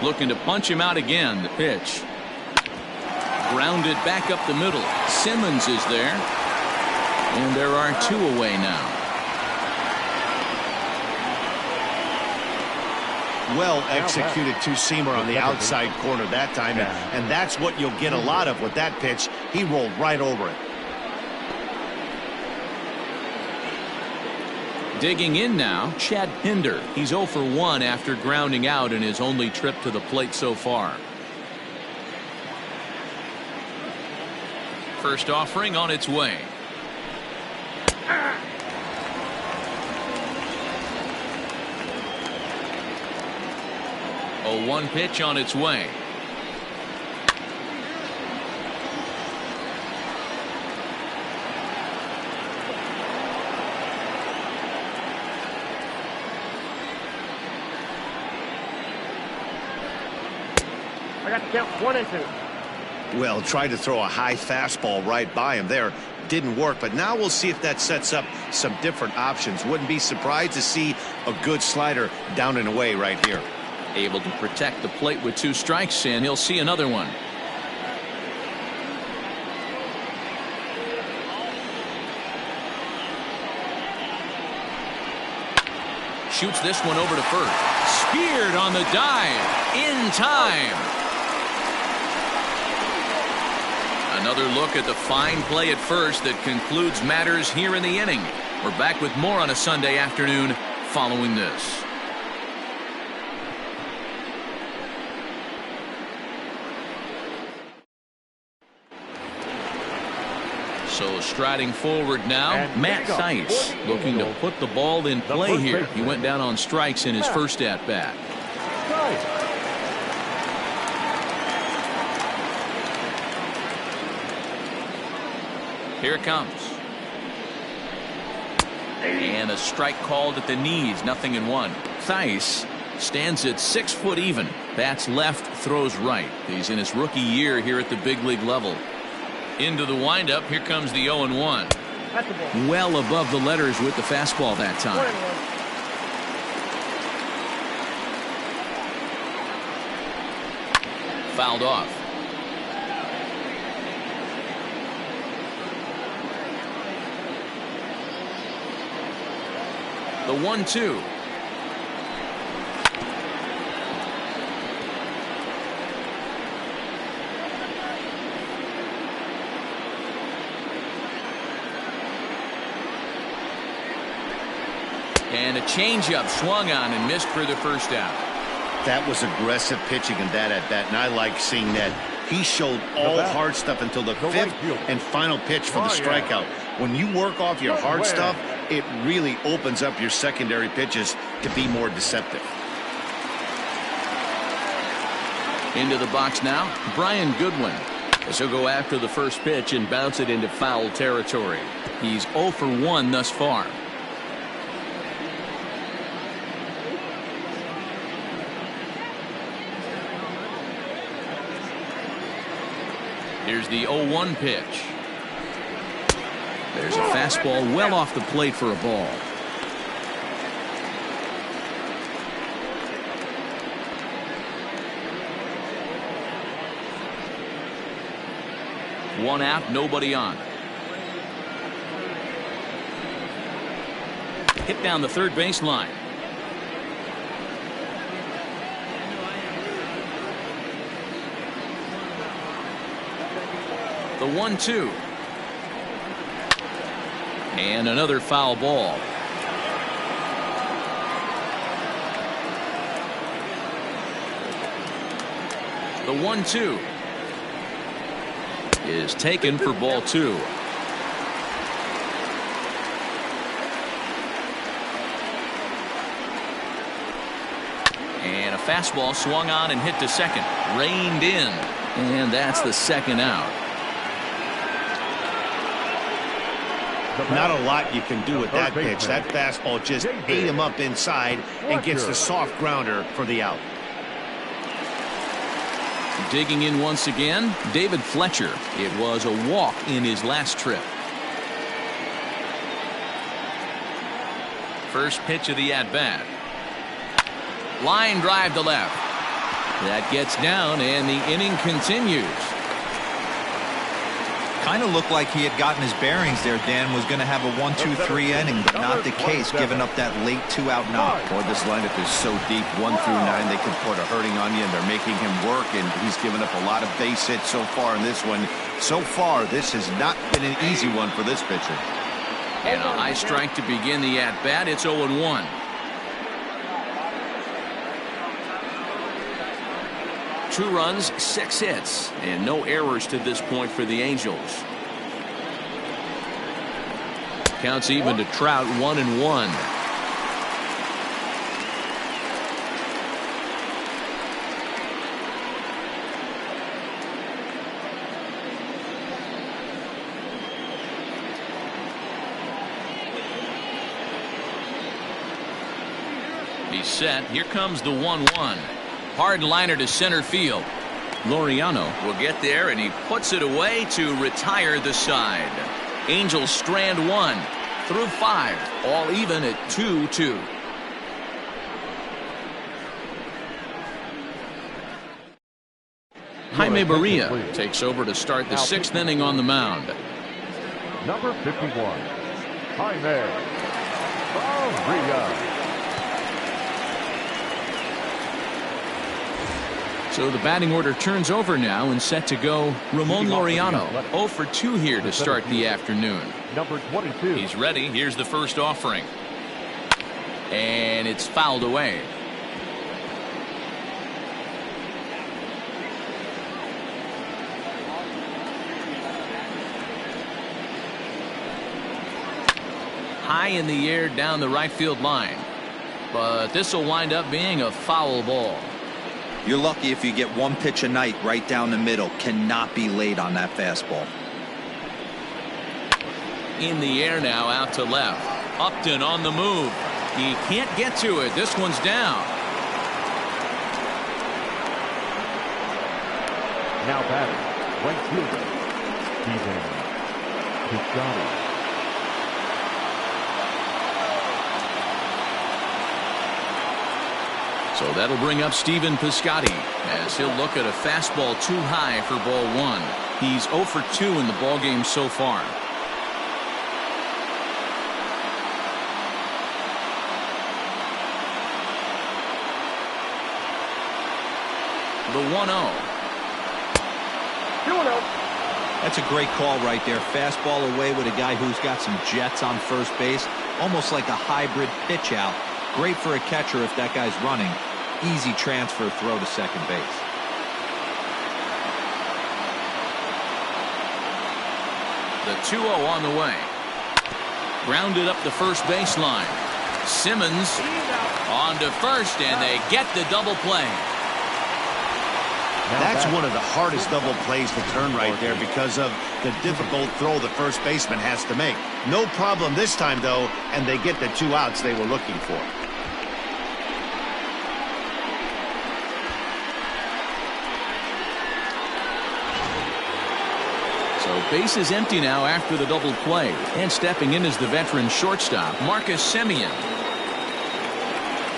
Looking to punch him out again. The pitch. Grounded back up the middle. Simmons is there. And there are 2 away now. Well executed two-seamer on the outside corner that time. And that's what you'll get a lot of with that pitch. He rolled right over it. Digging in now, Chad Pinder. He's 0 for 1 after grounding out in his only trip to the plate so far. First offering on its way. A 1 pitch on its way. I got to count 1 and 2. Well, tried to throw a high fastball right by him there. Didn't work, but now we'll see if that sets up some different options. Wouldn't be surprised to see a good slider down and away right here. Able to protect the plate with 2 strikes, and he'll see another one. Shoots this one over to first. Speared on the dive. In time. Another look at the fine play at first that concludes matters here in the inning. We're back with more on a Sunday afternoon following this. So striding forward now, Matt Thaiss looking to put the ball in play here. He went down on strikes in his first at-bat. Here it comes. And a strike called at the knees, 0-1. Thaiss stands at 6 foot even. Bats left, throws right. He's in his rookie year here at the big league level. Into the windup. Here comes the 0-1. Well above the letters with the fastball that time. Fouled off. The 1-2. And a changeup swung on and missed for the first out. That was aggressive pitching in that at bat, and I like seeing that. He showed all hard stuff until the 5th and final pitch for the strikeout. When you work off your hard stuff, it really opens up your secondary pitches to be more deceptive. Into the box now, Brian Goodwin. As he'll go after the first pitch and bounce it into foul territory. He's 0 for 1 thus far. Here's the 0-1 pitch. There's a fastball well off the plate for a ball. One out, nobody on. Hit down the third baseline. The 1-2. And another foul ball. The 1-2 is taken for ball 2. And a fastball swung on and hit to second. Reined in. And that's the second out. Not a lot you can do with that pitch. That fastball just ate him up inside and gets the soft grounder for the out. Digging in once again, David Fletcher. It was a walk in his last trip. First pitch of the at-bat. Line drive to left. That gets down and the inning continues. Kind of looked like he had gotten his bearings there, Dan. Was going to have a 1-2-3 inning, but not the case, giving up that late 2-out knock. Boy, this lineup is so deep, 1 through 9. They can put a hurting on you, and they're making him work, and he's given up a lot of base hits so far in this one. So far, this has not been an easy one for this pitcher. And a high strike to begin the at-bat. It's 0-1. Two runs, 6 hits, and no errors to this point for the Angels. Counts even to Trout, 1-1. He's set. Here comes the 1-1. Hard liner to center field. Laureano will get there, and he puts it away to retire the side. Angels strand 1 through 5, all even at 2-2. Jaime Barria takes over to start the 6th inning on the mound. Number 51, Jaime Barria. So the batting order turns over now and set to go Ramon Laureano. 0 for 2 here to start the afternoon. Number 22. He's ready. Here's the first offering. And it's fouled away. High in the air down the right field line. But this will wind up being a foul ball. You're lucky if you get one pitch a night right down the middle. Cannot be late on that fastball. In the air now, out to left. Upton on the move. He can't get to it. This one's down. Now batting, right fielder, Stephen Piscotty. So that'll bring up Stephen Piscotty as he'll look at a fastball too high for ball 1. He's 0 for 2 in the ballgame so far. The 1-0. 2-0. That's a great call right there. Fastball away with a guy who's got some jets on first base. Almost like a hybrid pitch out. Great for a catcher if that guy's running. Easy transfer throw to second base. The 2-0 on the way. Grounded up the first baseline. Simmons on to first, and they get the double play. That's one of the hardest double plays to turn right there because of the difficult throw the first baseman has to make. No problem this time, though, and they get the 2 outs they were looking for. So base is empty now after the double play. And stepping in is the veteran shortstop, Marcus Semien.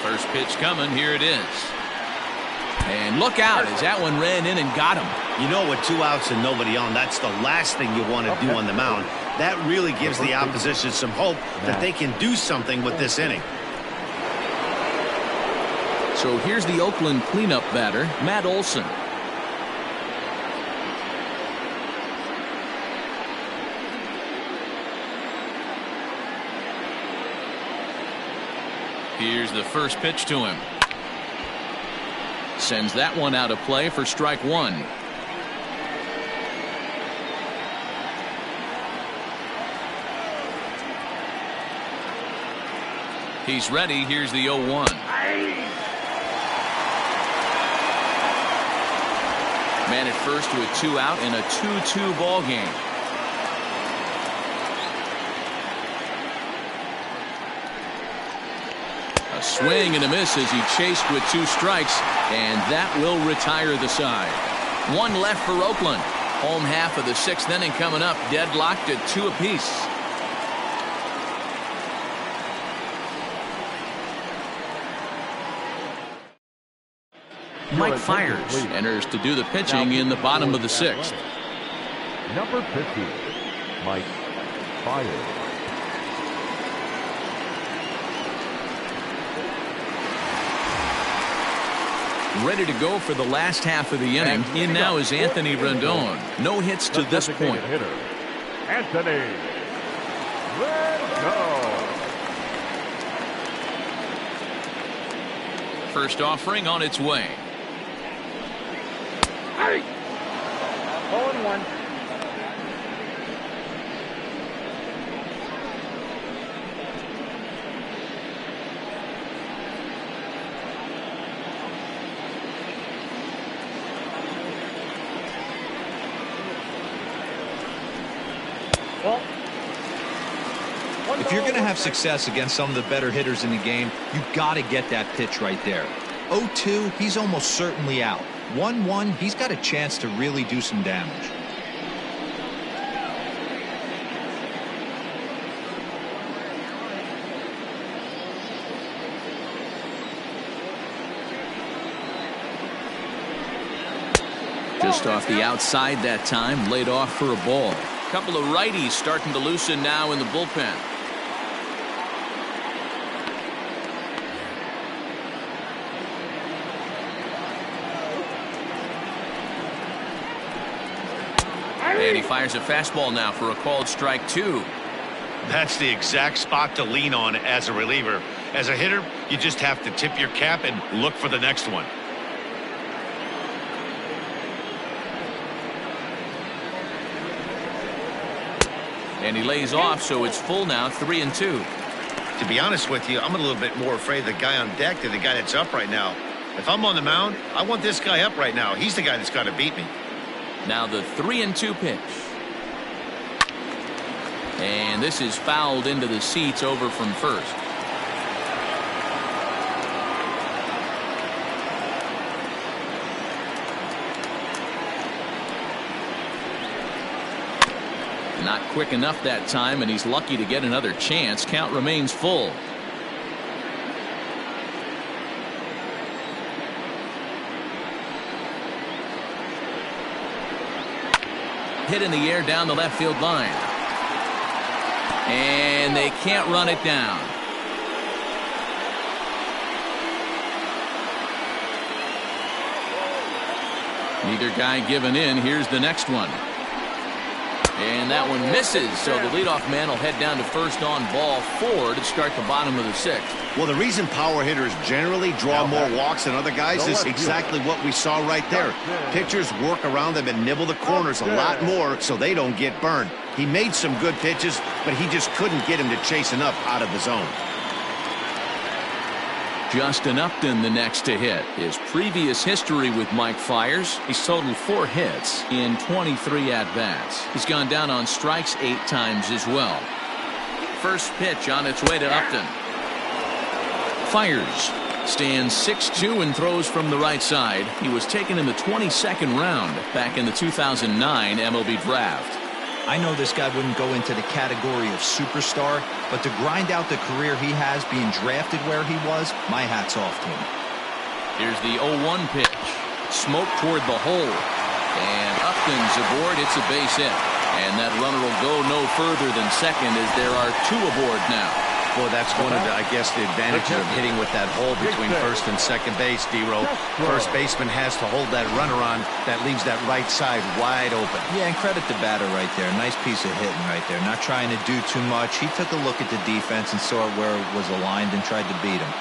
First pitch coming. Here it is. And look out as that one ran in and got him. You know, with 2 outs and nobody on, that's the last thing you want to do on the mound. That really gives the opposition some hope that they can do something with this inning. So here's the Oakland cleanup batter, Matt Olson. Here's the first pitch to him. Sends that one out of play for strike 1. He's ready. Here's the 0-1. Man at first to a 2-out in a 2-2 ball game. A swing and a miss as he chased with 2 strikes, and that will retire the side. 1 left for Oakland. Home half of the 6th inning coming up, deadlocked at 2 apiece. Mike Fiers enters to do the pitching in the bottom of the 6th. Number 50, Mike Fiers. Ready to go for the last half of the inning. In now is Anthony Rendon. No hits to this point. Hitter, Anthony Rendon. First offering on its way. 0-1. If you're going to have success against some of the better hitters in the game, you've got to get that pitch right there. 0-2, he's almost certainly out. 1-1, he's got a chance to really do some damage. Just off the outside that time, laid off for a ball. Couple of righties starting to loosen now in the bullpen. And he fires a fastball now for a called strike 2. That's the exact spot to lean on as a reliever. As a hitter, you just have to tip your cap and look for the next one. And he lays off, so it's full now, 3-2. To be honest with you, I'm a little bit more afraid of the guy on deck than the guy that's up right now. If I'm on the mound, I want this guy up right now. He's the guy that's got to beat me. Now the 3-2 pitch. And this is fouled into the seats over from first. Not quick enough that time, and he's lucky to get another chance. Count remains full. Hit in the air down the left field line. And they can't run it down. Neither guy giving in. Here's the next one. And that one misses, so the leadoff man will head down to first on ball 4 to start the bottom of the 6th. Well, the reason power hitters generally draw more walks than other guys is exactly what we saw right there. Pitchers work around them and nibble the corners a lot more so they don't get burned. He made some good pitches, but he just couldn't get him to chase enough out of the zone. Justin Upton the next to hit. His previous history with Mike Fiers, he's totaled 4 hits in 23 at-bats. He's gone down on strikes 8 times as well. First pitch on its way to Upton. Fiers stands 6'2" and throws from the right side. He was taken in the 22nd round back in the 2009 MLB draft. I know this guy wouldn't go into the category of superstar, but to grind out the career he has being drafted where he was, my hat's off to him. Here's the 0-1 pitch. Smoke toward the hole. And Upton's aboard. It's a base hit. And that runner will go no further than second as there are 2 aboard now. Well, that's one of the, I guess, the advantages of hitting with that hole between first and second base, D-Row. First baseman has to hold that runner on. That leaves that right side wide open. Yeah, and credit the batter right there. Nice piece of hitting right there. Not trying to do too much. He took a look at the defense and saw it where it was aligned and tried to beat him.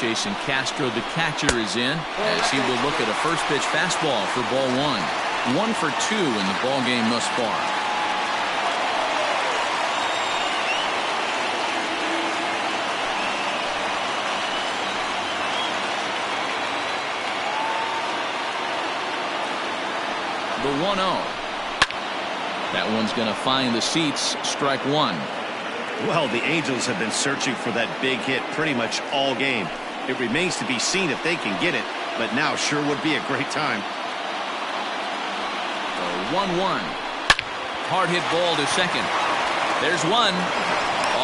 Jason Castro, the catcher, is in as he will look at a first pitch fastball for ball 1. 1 for 2 in the ball game thus far. The 1-0. That one's going to find the seats. Strike 1. Well, the Angels have been searching for that big hit pretty much all game. It remains to be seen if they can get it, but now sure would be a great time. The 1-1. Hard hit ball to second. There's one.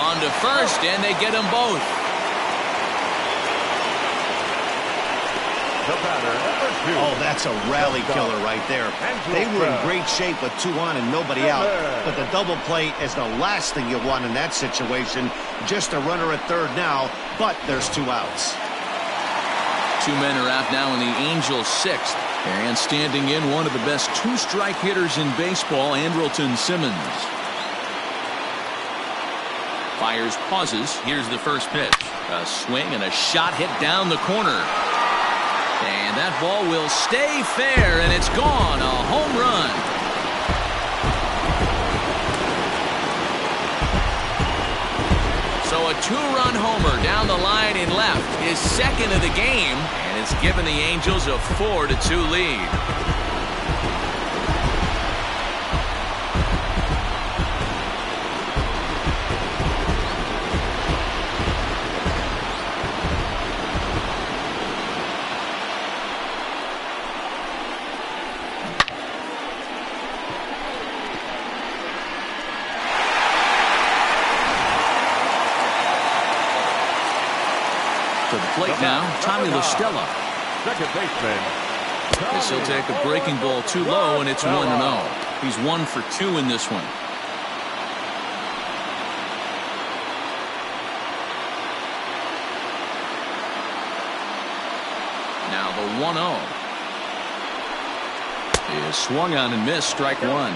On to first, and they get them both. The batter, number Oh, that's a rally killer right there. They were in great shape with 2 on and nobody out. But the double play is the last thing you want in that situation. Just a runner at third now, but there's 2 outs. 2 men are out now in the Angels' 6th. And standing in, one of the best 2-strike hitters in baseball, Andrelton Simmons. Fires, pauses. Here's the first pitch. A swing and a shot hit down the corner. And that ball will stay fair, and it's gone. A home run. So a 2-run homer down the line in left, his second of the game, and it's given the Angels a 4-2 lead. To the plate now, Tommy La Stella. Second baseman. This will take a breaking ball too low, and it's 1-0. He's 1 for 2 in this one. Now the 1-0 is swung on and missed. Strike 1.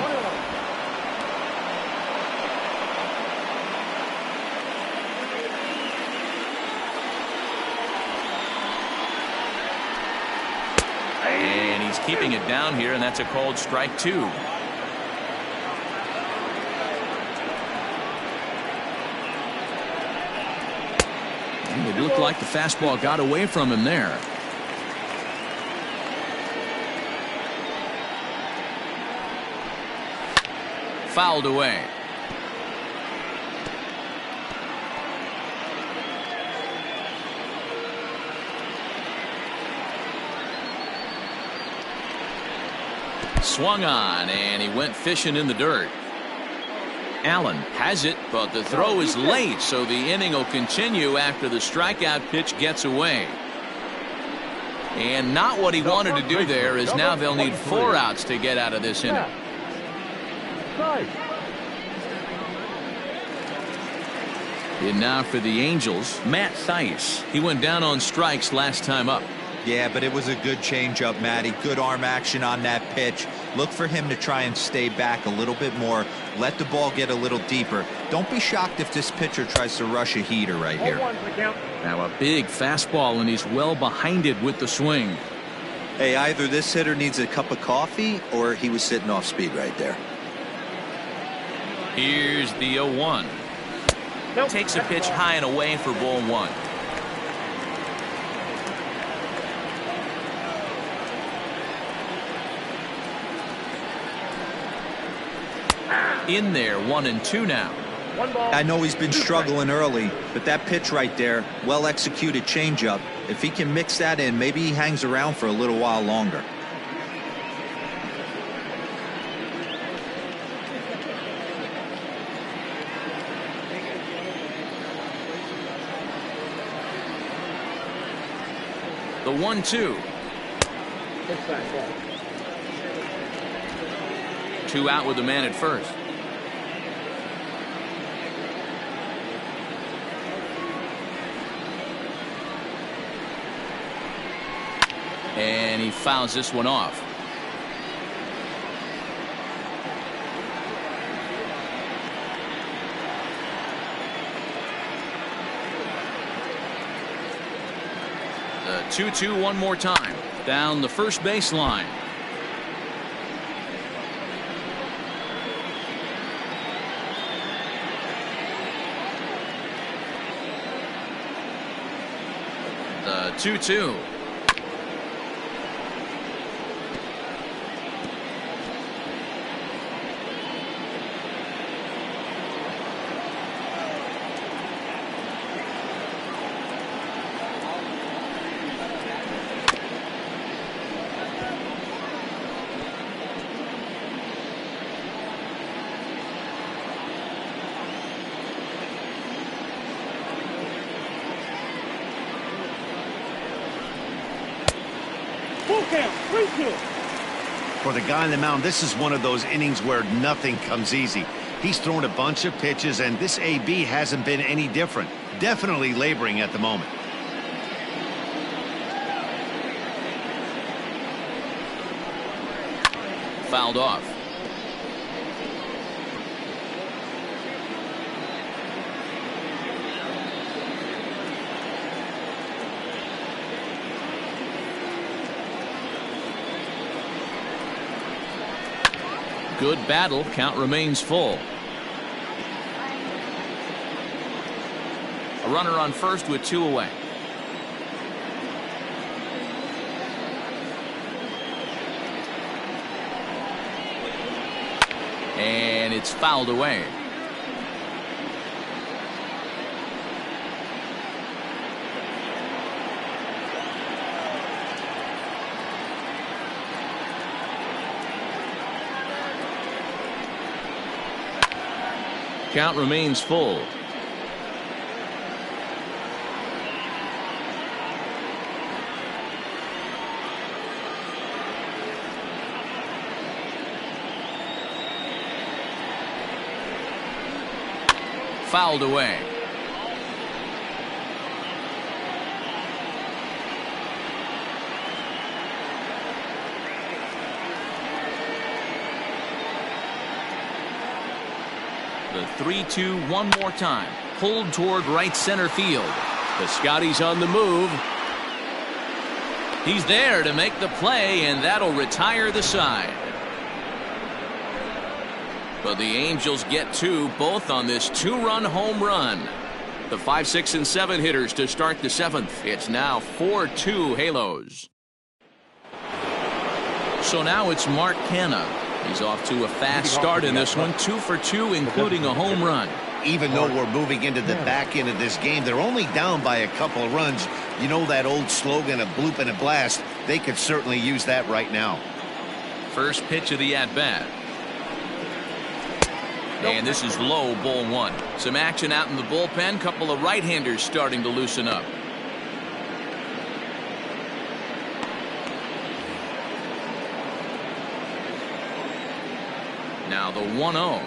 And he's keeping it down here, and that's a called strike 2. And it looked like the fastball got away from him there. Fouled away. Swung on, and he went fishing in the dirt. Allen has it, but the throw is late, so the inning will continue after the strikeout pitch gets away. And not what he wanted to do there, as now they'll need 4 outs to get out of this inning. And now for the Angels, Matt Thaiss. He went down on strikes last time up. Yeah, but it was a good changeup, Matty. Good arm action on that pitch. Look for him to try and stay back a little bit more. Let the ball get a little deeper. Don't be shocked if this pitcher tries to rush a heater right here. Now a big fastball, and he's well behind it with the swing. Hey, either this hitter needs a cup of coffee or he was sitting off speed right there. Here's the 0-1. Takes a pitch high and away for ball 1. In there, 1-2 now. I know he's been struggling early, but that pitch right there, well executed changeup. If he can mix that in, maybe he hangs around for a little while longer. The 1-2. 2 out with the man at first. And he fouls this one off. The 2-2 one more time. Down the first baseline. The 2-2. count. 3-2. For the guy on the mound, this is one of those innings where nothing comes easy. He's thrown a bunch of pitches, and this AB hasn't been any different. Definitely laboring at the moment. Fouled off. Good battle. Count remains full. A runner on first with 2 away. And it's fouled away. Count remains full. Fouled away. The 3-2 one more time. Pulled toward right center field. The Scotties on the move. He's there to make the play, and that'll retire the side. But the Angels get 2, both on this 2-run home run. The 5, 6, and 7 hitters to start the 7th. It's now 4-2 Halos. So now it's Mark Canha. He's off to a fast start in this one, 2 for 2, including a home run. Even though we're moving into the back end of this game, they're only down by a couple of runs. You know that old slogan, a bloop and a blast? They could certainly use that right now. First pitch of the at-bat. And this is low, ball 1. Some action out in the bullpen. Couple of right-handers starting to loosen up. Now the 1-0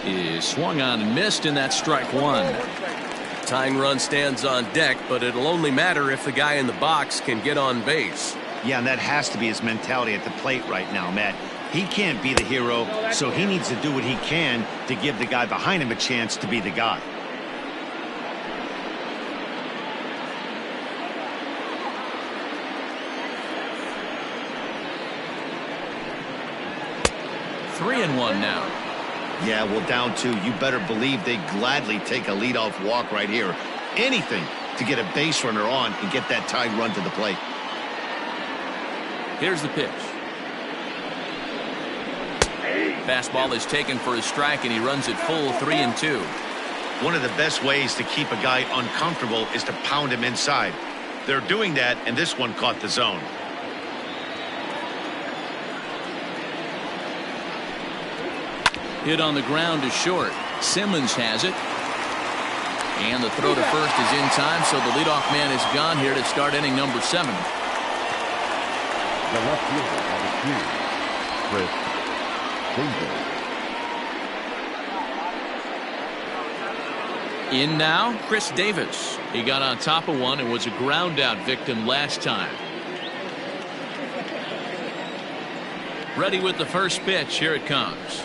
is swung on and missed, and that's strike 1. Tying run stands on deck, but it'll only matter if the guy in the box can get on base. Yeah, and that has to be his mentality at the plate right now, Matt. He can't be the hero, so he needs to do what he can to give the guy behind him a chance to be the guy. Three and one now. Yeah, well, down 2. You better believe they'd gladly take a leadoff walk right here. Anything to get a base runner on and get that tied run to the plate. Here's the pitch. Fastball is taken for a strike, and he runs it full 3-2. One of the best ways to keep a guy uncomfortable is to pound him inside. They're doing that, and this one caught the zone. Hit on the ground to short. Simmons has it. And the throw to first is in time, so the leadoff man is gone here to start inning number 7. The left fielder, number 2, Chris Davis. In now, Chris Davis. He got on top of one and was a ground out victim last time. Ready with the first pitch. Here it comes.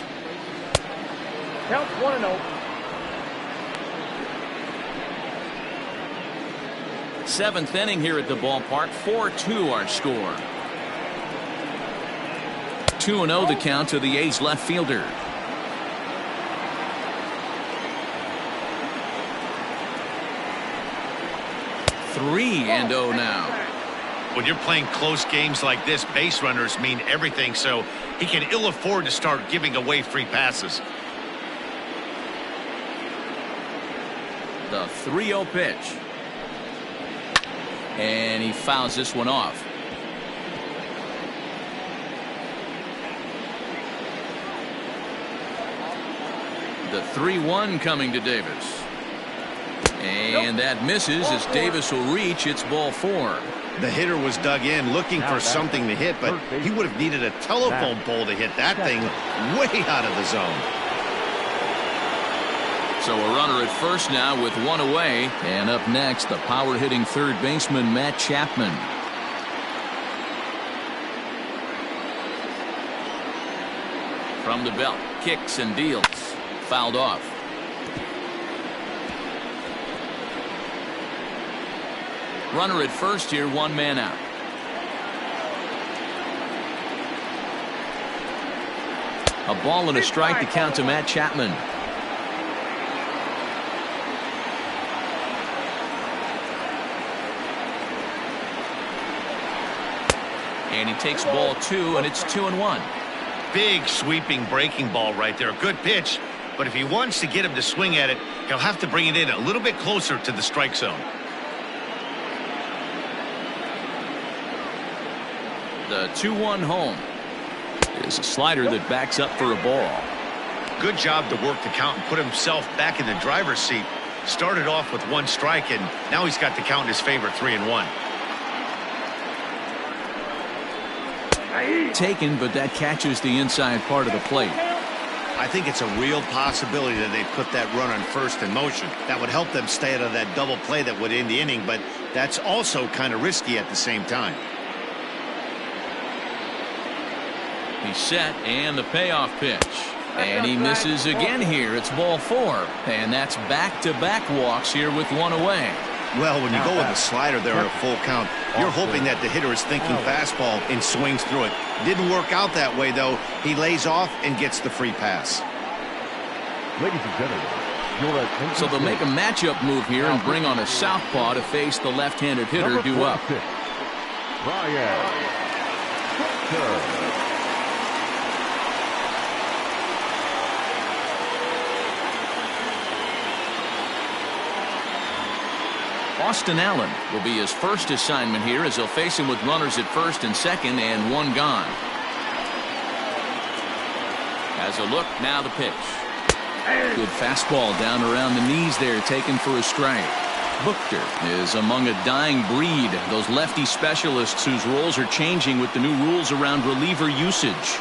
Count 1-0. 7th inning here at the ballpark. 4-2 our score. 2-0 the count to the A's left fielder. Three and 0 now. When you're playing close games like this, base runners mean everything, so he can ill afford to start giving away free passes. The 3-0 pitch. And he fouls this one off. The 3-1 coming to Davis. And that misses as Davis will reach. It's ball 4. The hitter was dug in looking for something to hit, but he would have needed a telephone pole to hit that thing way out of the zone. So a runner at first now with one away. And up next, the power-hitting third baseman, Matt Chapman. From the belt, kicks and deals. Fouled off. Runner at first here, one man out. A ball and a strike to count to Matt Chapman. And he takes ball 2, and it's 2-1. Big sweeping breaking ball right there. Good pitch, but if he wants to get him to swing at it, he'll have to bring it in a little bit closer to the strike zone. The 2-1 home is a slider that backs up for a ball. Good job to work the count and put himself back in the driver's seat. Started off with one strike, and now he's got the count in his favor, 3-1. Taken, but that catches the inside part of the plate. I think it's a real possibility that they put that run on first in motion. That would help them stay out of that double play that would end the inning, but that's also kind of risky at the same time. He's set, and the payoff pitch. And he misses again here. It's ball 4. And that's back-to-back walks here with one away. Well, when you go with a slider there at a full count, you're hoping that the hitter is thinking fastball and swings through it. Didn't work out that way, though. He lays off and gets the free pass. Ladies and gentlemen, so they'll make a matchup move here and bring on a southpaw to face the left-handed hitter due up. Brian Butker. Austin Allen will be his first assignment here as he'll face him with runners at first and second and one gone. Has a look, now the pitch. Good fastball down around the knees there, taken for a strike. Butker is among a dying breed, those lefty specialists whose roles are changing with the new rules around reliever usage.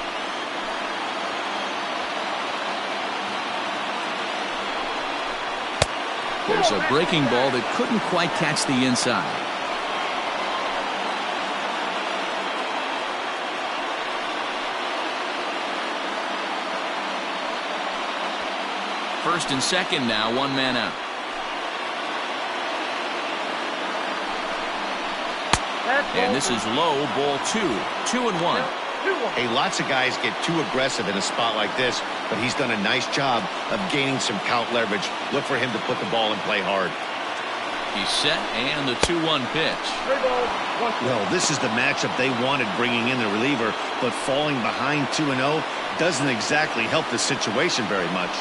There's a breaking ball that couldn't quite catch the inside. First and second now, one man out. And this is low, ball 2. 2-1. Hey, lots of guys get too aggressive in a spot like this, but he's done a nice job of gaining some count leverage. Look for him to put the ball and play hard. He's set, and the 2-1 pitch. Well, this is the matchup they wanted, bringing in the reliever, but falling behind 2-0 doesn't exactly help the situation very much.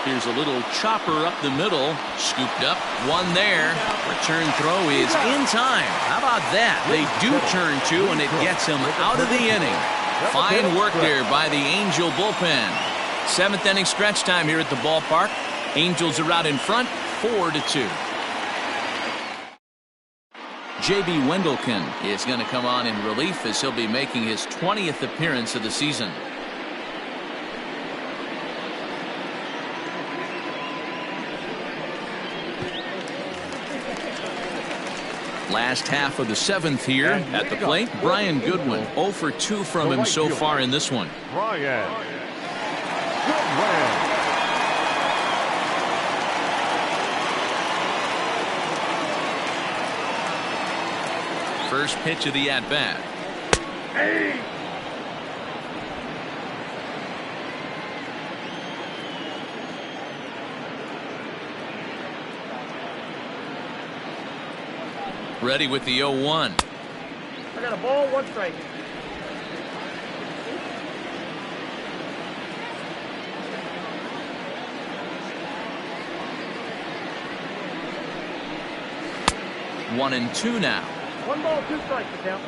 Here's a little chopper up the middle. Scooped up. One there. Return throw is in time. How about that? They do turn 2, and it gets him out of the inning. Fine work there by the Angel bullpen. 7th inning stretch time here at the ballpark. Angels are out in front, 4-2. J.B. Wendelken is going to come on in relief as he'll be making his 20th appearance of the season. Last half of the 7th here at the plate. Brian Goodwin, 0 for 2 from him so far in this one. Brian Goodwin. First pitch of the at-bat. Ready with the 0-1. I got a ball, 1 strike. One and 2 now. 1 ball, 2 strikes, the count.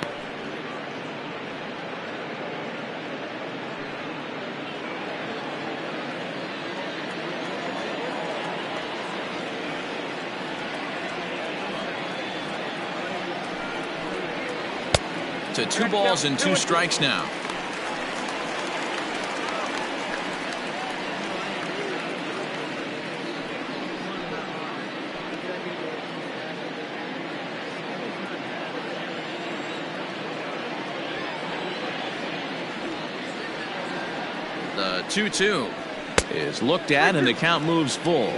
to 2 balls and 2 strikes now. The 2-2 is looked at and the count moves full.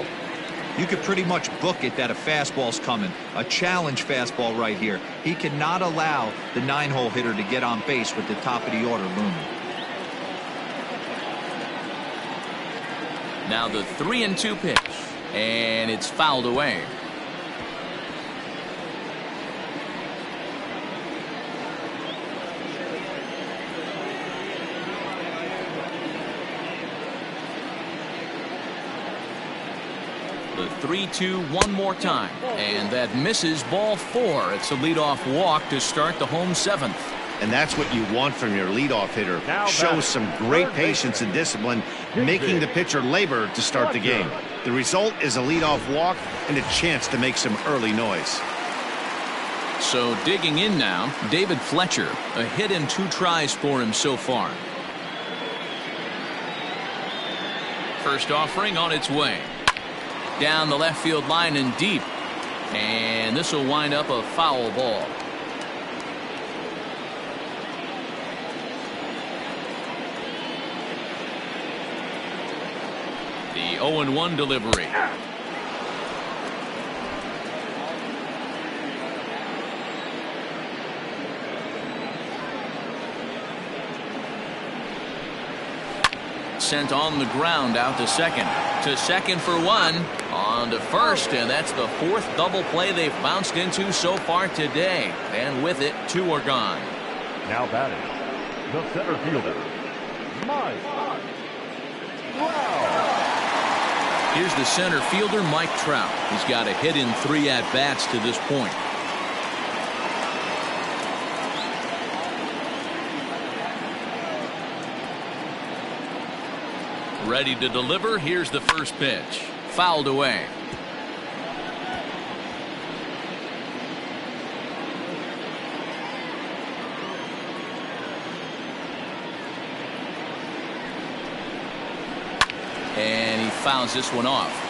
You could pretty much book it that a fastball's coming. A challenge fastball right here. He cannot allow the 9-hole hitter to get on base with the top of the order looming. Now the 3-2 pitch, and it's fouled away. The 3-2 one more time, and that misses ball 4. It's a leadoff walk to start the home 7th. And that's what you want from your leadoff hitter. Shows some great patience and discipline, making the pitcher labor to start the game. The result is a leadoff walk and a chance to make some early noise. So digging in now, David Fletcher. A hit and 2 tries for him so far. First offering on its way. Down the left field line and deep. And this will wind up a foul ball. The 0-1 delivery. Sent on the ground out to second. To second for 1. On to first, and that's the 4th double play they've bounced into so far today. And with it, 2 are gone. Now batting, the center fielder, Mike Trout. Here's the center fielder, Mike Trout. He's got a hit in 3 at-bats to this point. Ready to deliver. Here's the first pitch. Fouled away. And he fouls this one off.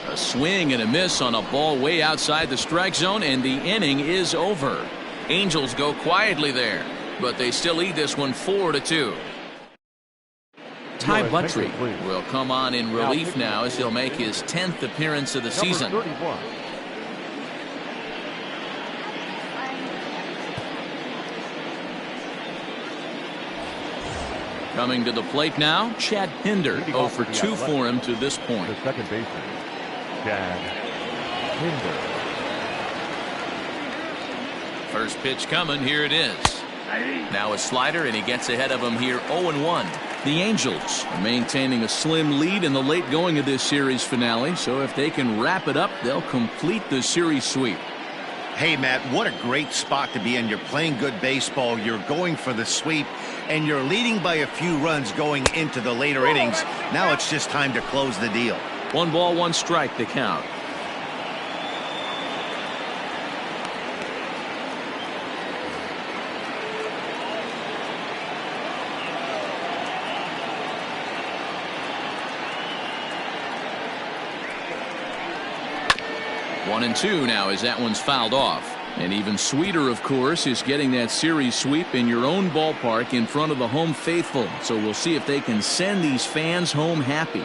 A swing and a miss on a ball way outside the strike zone, and the inning is over. Angels go quietly there, but they still lead this one 4-2. Ty Buttrey will come on in relief now as he'll make his 10th appearance of the season. Coming to the plate now, Chad Pinder. 0 for 2 for him to this point. The second baseman, Chad Pinder. First pitch coming. Here it is. Now a slider, and he gets ahead of him here 0-1. The Angels are maintaining a slim lead in the late going of this series finale, so if they can wrap it up, they'll complete the series sweep. Hey, Matt, what a great spot to be in. You're playing good baseball, you're going for the sweep, and you're leading by a few runs going into the later innings. Now it's just time to close the deal. 1 ball, 1 strike, the count. One and 2 now as that one's fouled off. And even sweeter, of course, is getting that series sweep in your own ballpark in front of the home faithful. So we'll see if they can send these fans home happy.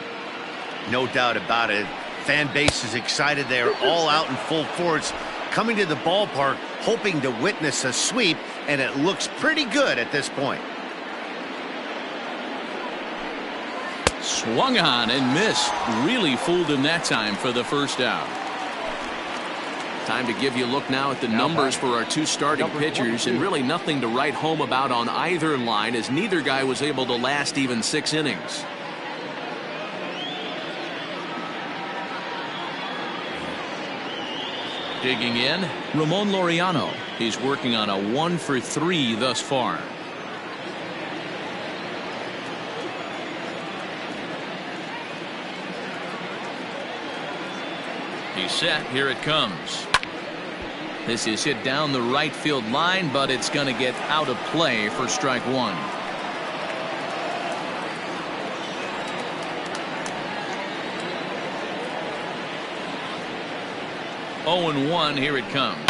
No doubt about it. Fan base is excited. They're all out in full force, coming to the ballpark, hoping to witness a sweep, and it looks pretty good at this point. Swung on and missed. Really fooled him that time for the first out. Time to give you a look now at the numbers for our 2 starting pitchers, and really nothing to write home about on either line, as neither guy was able to last even 6 innings. Digging in, Ramon Laureano. He's working on a 1 for 3 thus far. He's set. Here it comes. This is hit down the right field line, but it's going to get out of play for strike one. 0-1. Here it comes.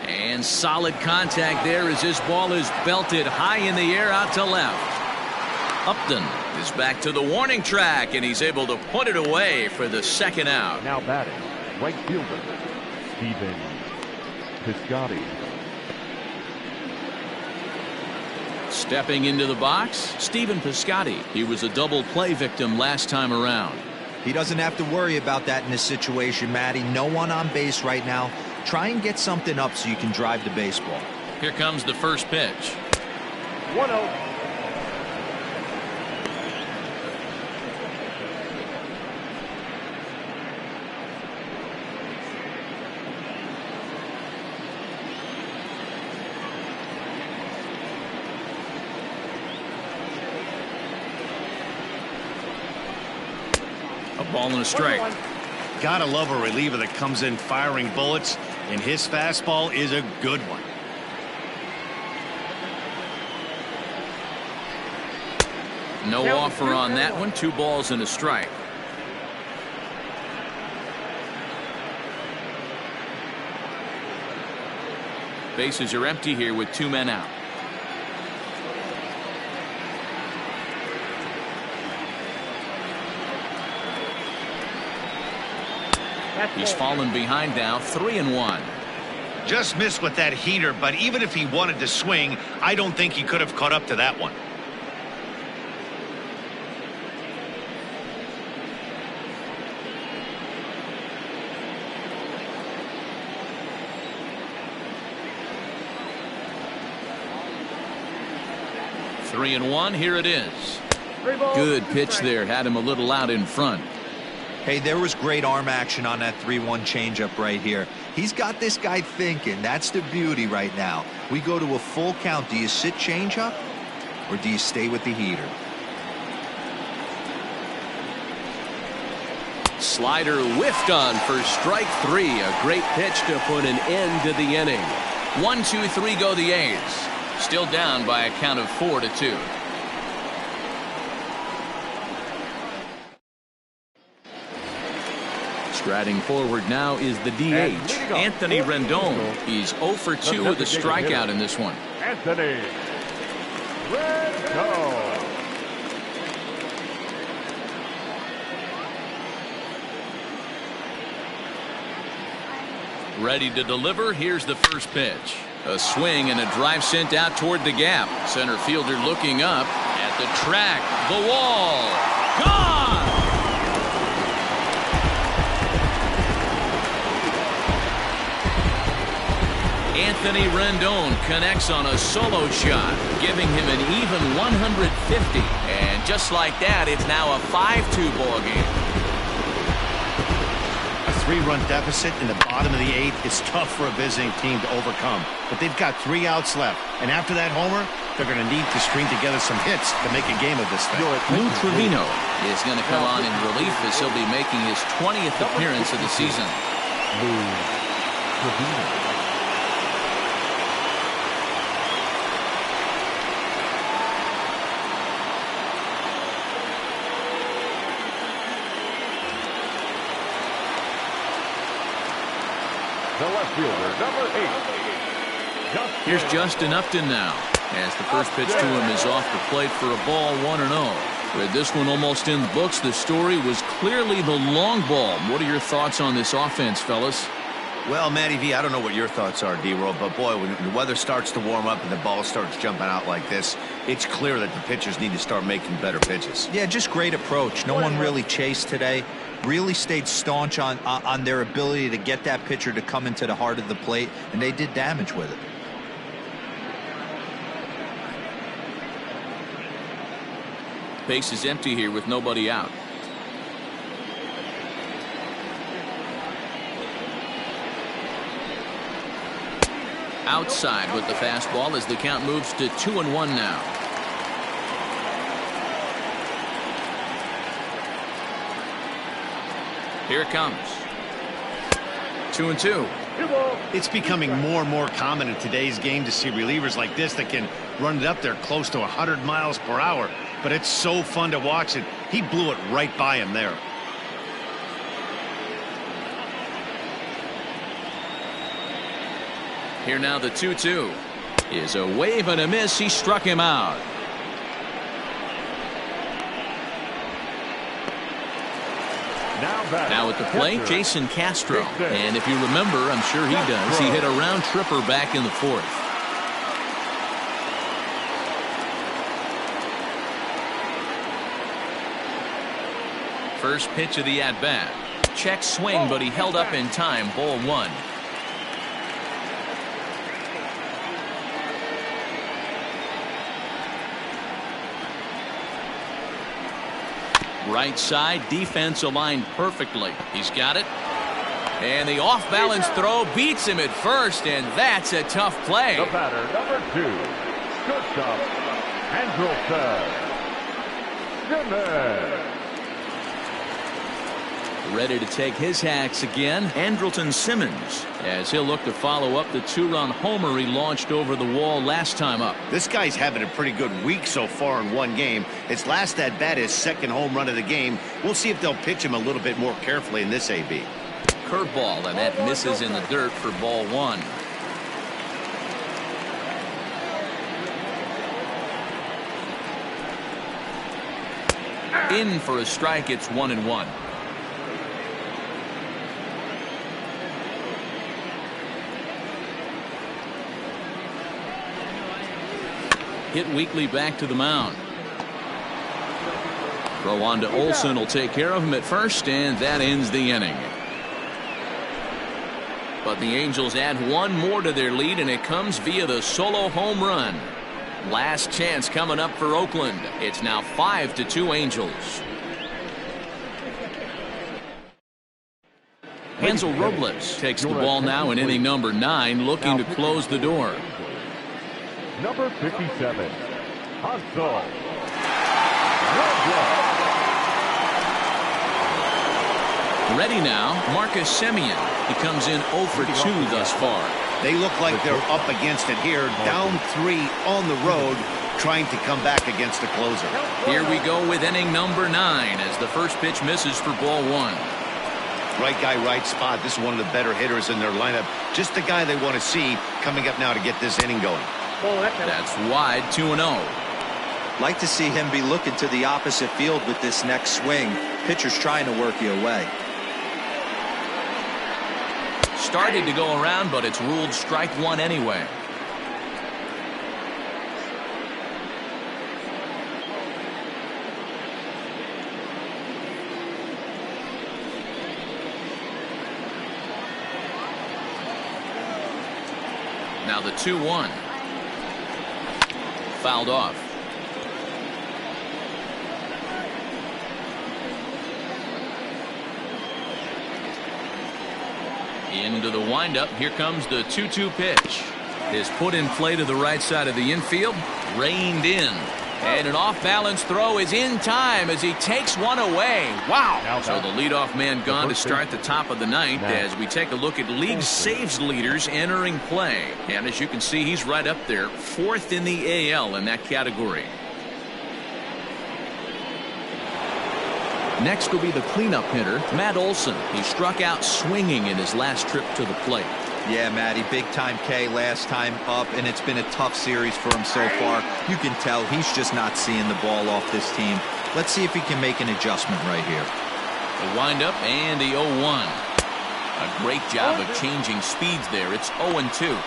And solid contact there as this ball is belted high in the air out to left. Upton is back to the warning track, and he's able to put it away for the second out. Now batting, right fielder, Stephen Piscotty. Stepping into the box, Stephen Piscotty. He was a double play victim last time around. He doesn't have to worry about that in this situation, Matty. No one on base right now. Try and get something up so you can drive the baseball. Here comes the first pitch. 1-0. A ball and a strike. Gotta love a reliever that comes in firing bullets, and his fastball is a good one. No offer on that one. 2 balls and a strike. Bases are empty here with 2 men out. He's fallen behind now, 3-1. Just missed with that heater, but even if he wanted to swing, I don't think he could have caught up to that one. Three and one. Here it is. Good pitch there. Had him a little out in front. Hey, there was great arm action on that 3-1 changeup right here. He's got this guy thinking. That's the beauty right now. We go to a full count. Do you sit changeup or do you stay with the heater? Slider whiffed on for strike 3. A great pitch to put an end to the inning. 1, 2, 3 go the A's. Still down by a count of 4-2. Striding forward now is the DH, Anthony Rendon. He's 0 for 2 with a strikeout in this one. Anthony Rendon. Ready to deliver. Here's the first pitch. A swing and a drive sent out toward the gap. Center fielder looking up at the track. The wall. Gone! Anthony Rendon connects on a solo shot, giving him an even 150. And just like that, it's now a 5-2 ball game. A 3-run deficit in the bottom of the 8th is tough for a visiting team to overcome. But they've got 3 outs left. And after that homer, they're going to need to string together some hits to make a game of this thing. Lou Trevino is going to come on in relief as he'll be making his 20th appearance of the season. Lou Trevino. The left fielder, number 8. Here's Justin Upton now, as the first pitch to him is off the plate for a ball, 1-0. With this one almost in the books, the story was clearly the long ball. What are your thoughts on this offense, fellas? Well, Matty V, I don't know what your thoughts are, D-Roll, but boy, when the weather starts to warm up and the ball starts jumping out like this, it's clear that the pitchers need to start making better pitches. Yeah, just great approach. No one really chased today. Really stayed staunch on their ability to get that pitcher to come into the heart of the plate, and they did damage with it. Base is empty here with nobody out. Outside with the fastball as the count moves to 2-1 now. Here it comes. 2-2. It's becoming more and more common in today's game to see relievers like this that can run it up there close to 100 miles per hour. But it's so fun to watch it. He blew it right by him there. Here now the 2-2 is a wave and a miss. He struck him out. Now at the plate, Jason Castro. And if you remember, I'm sure he does, he hit a round tripper back in the fourth. First pitch of the at-bat. Check swing, but he held up in time. Ball one. Right side, defense aligned perfectly. He's got it. And the off-balance throw beats him at first, and that's a tough play. The batter, number 2, shortstop, Andrelton Simmons. Ready to take his hacks again, Andrelton Simmons, as he'll look to follow up the 2-run homer he launched over the wall last time up. This guy's having a pretty good week so far in one game. His last at bat, his second home run of the game. We'll see if they'll pitch him a little bit more carefully in this AB. Curveball, and that misses in the dirt for ball one. In for a strike. It's 1-1. Hit weakly back to the mound. Throw on to Olson will take care of him at first, and that ends the inning. But the Angels add one more to their lead, and it comes via the solo home run. Last chance coming up for Oakland. It's now 5-2 Angels. Hansel Robles takes the ball now in inning number 9, looking to close the door. Number 57, Hansel Robles. Ready now, Marcus Semien. He comes in 0 for 2 thus far. They look like they're up against it here, down 3 on the road, trying to come back against a closer. Here we go with inning number 9 as the first pitch misses for ball one. Right guy, right spot. This is one of the better hitters in their lineup. Just the guy they want to see coming up now to get this inning going. That's wide, 2-0. Like to see him be looking to the opposite field with this next swing. Pitcher's trying to work you away. Started to go around, but it's ruled strike one anyway. Now the 2-1. Fouled off. Into the windup. Here comes the 2-2 pitch. Is put in play to the right side of the infield. Reined in. And an off-balance throw is in time as he takes one away. Wow. So the leadoff man gone to start the top of the ninth as we take a look at league saves leaders entering play. And as you can see, he's right up there, 4th in the AL in that category. Next will be the cleanup hitter, Matt Olson. He struck out swinging in his last trip to the plate. Yeah, Matty, big-time K last time up, and it's been a tough series for him so far. You can tell he's just not seeing the ball off this team. Let's see if he can make an adjustment right here. The windup and the 0-1. A great job of changing speeds there. It's 0-2.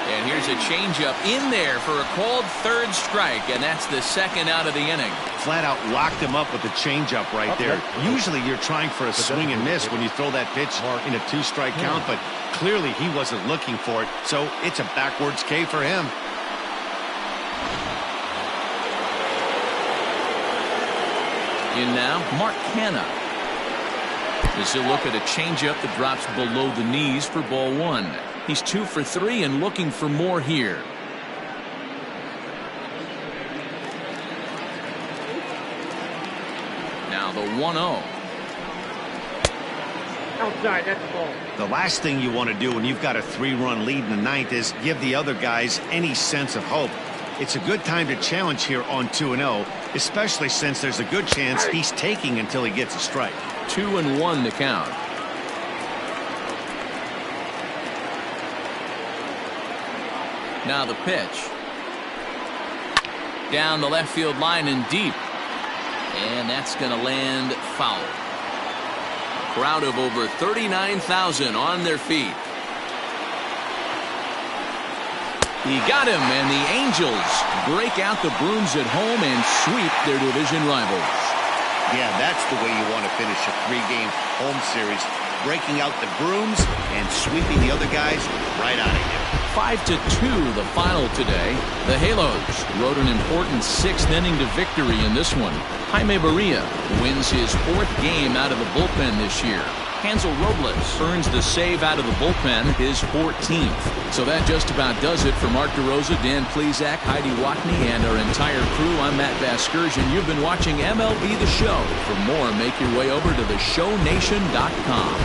And here's a changeup in there for a called third strike, and that's the second out of the inning. Flat out locked him up with the changeup right there. Usually you're trying for a swing and miss when you throw that pitch in a 2-strike count, but clearly he wasn't looking for it, so it's a backwards K for him. In now, Mark Canha. As he'll look at a changeup that drops below the knees for ball one. He's 2 for 3 and looking for more here. the 1-0. Outside, that's a ball. The last thing you want to do when you've got a 3-run lead in the ninth is give the other guys any sense of hope. It's a good time to challenge here on 2-0, especially since there's a good chance he's taking until he gets a strike. 2-1 to count. Now the pitch. Down the left field line and deep. And that's going to land foul. Crowd of over 39,000 on their feet. He got him, and the Angels break out the brooms at home and sweep their division rivals. Yeah, that's the way you want to finish a 3-game home series. Breaking out the brooms and sweeping the other guys right out of here. 5-2 the final today. The Halos rode an important 6th inning to victory in this one. Jaime Barria wins his 4th game out of the bullpen this year. Hansel Robles earns the save out of the bullpen, his 14th. So that just about does it for Mark DeRosa, Dan Plesac, Heidi Watney, and our entire crew. I'm Matt Vasgersian. You've been watching MLB The Show. For more, make your way over to theshownation.com.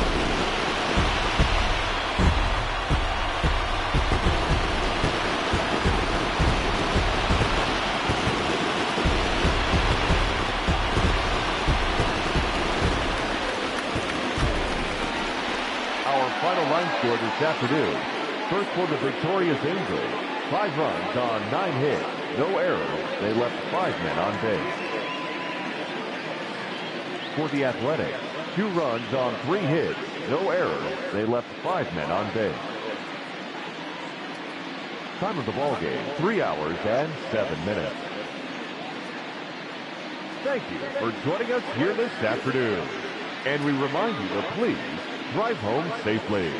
Score this afternoon. First for the victorious Angels. 5 runs on 9 hits. No errors. They left 5 men on base. For the Athletics. 2 runs on 3 hits. No errors. They left 5 men on base. Time of the ball game, 3 hours and 7 minutes. Thank you for joining us here this afternoon. And we remind you to please drive home safely.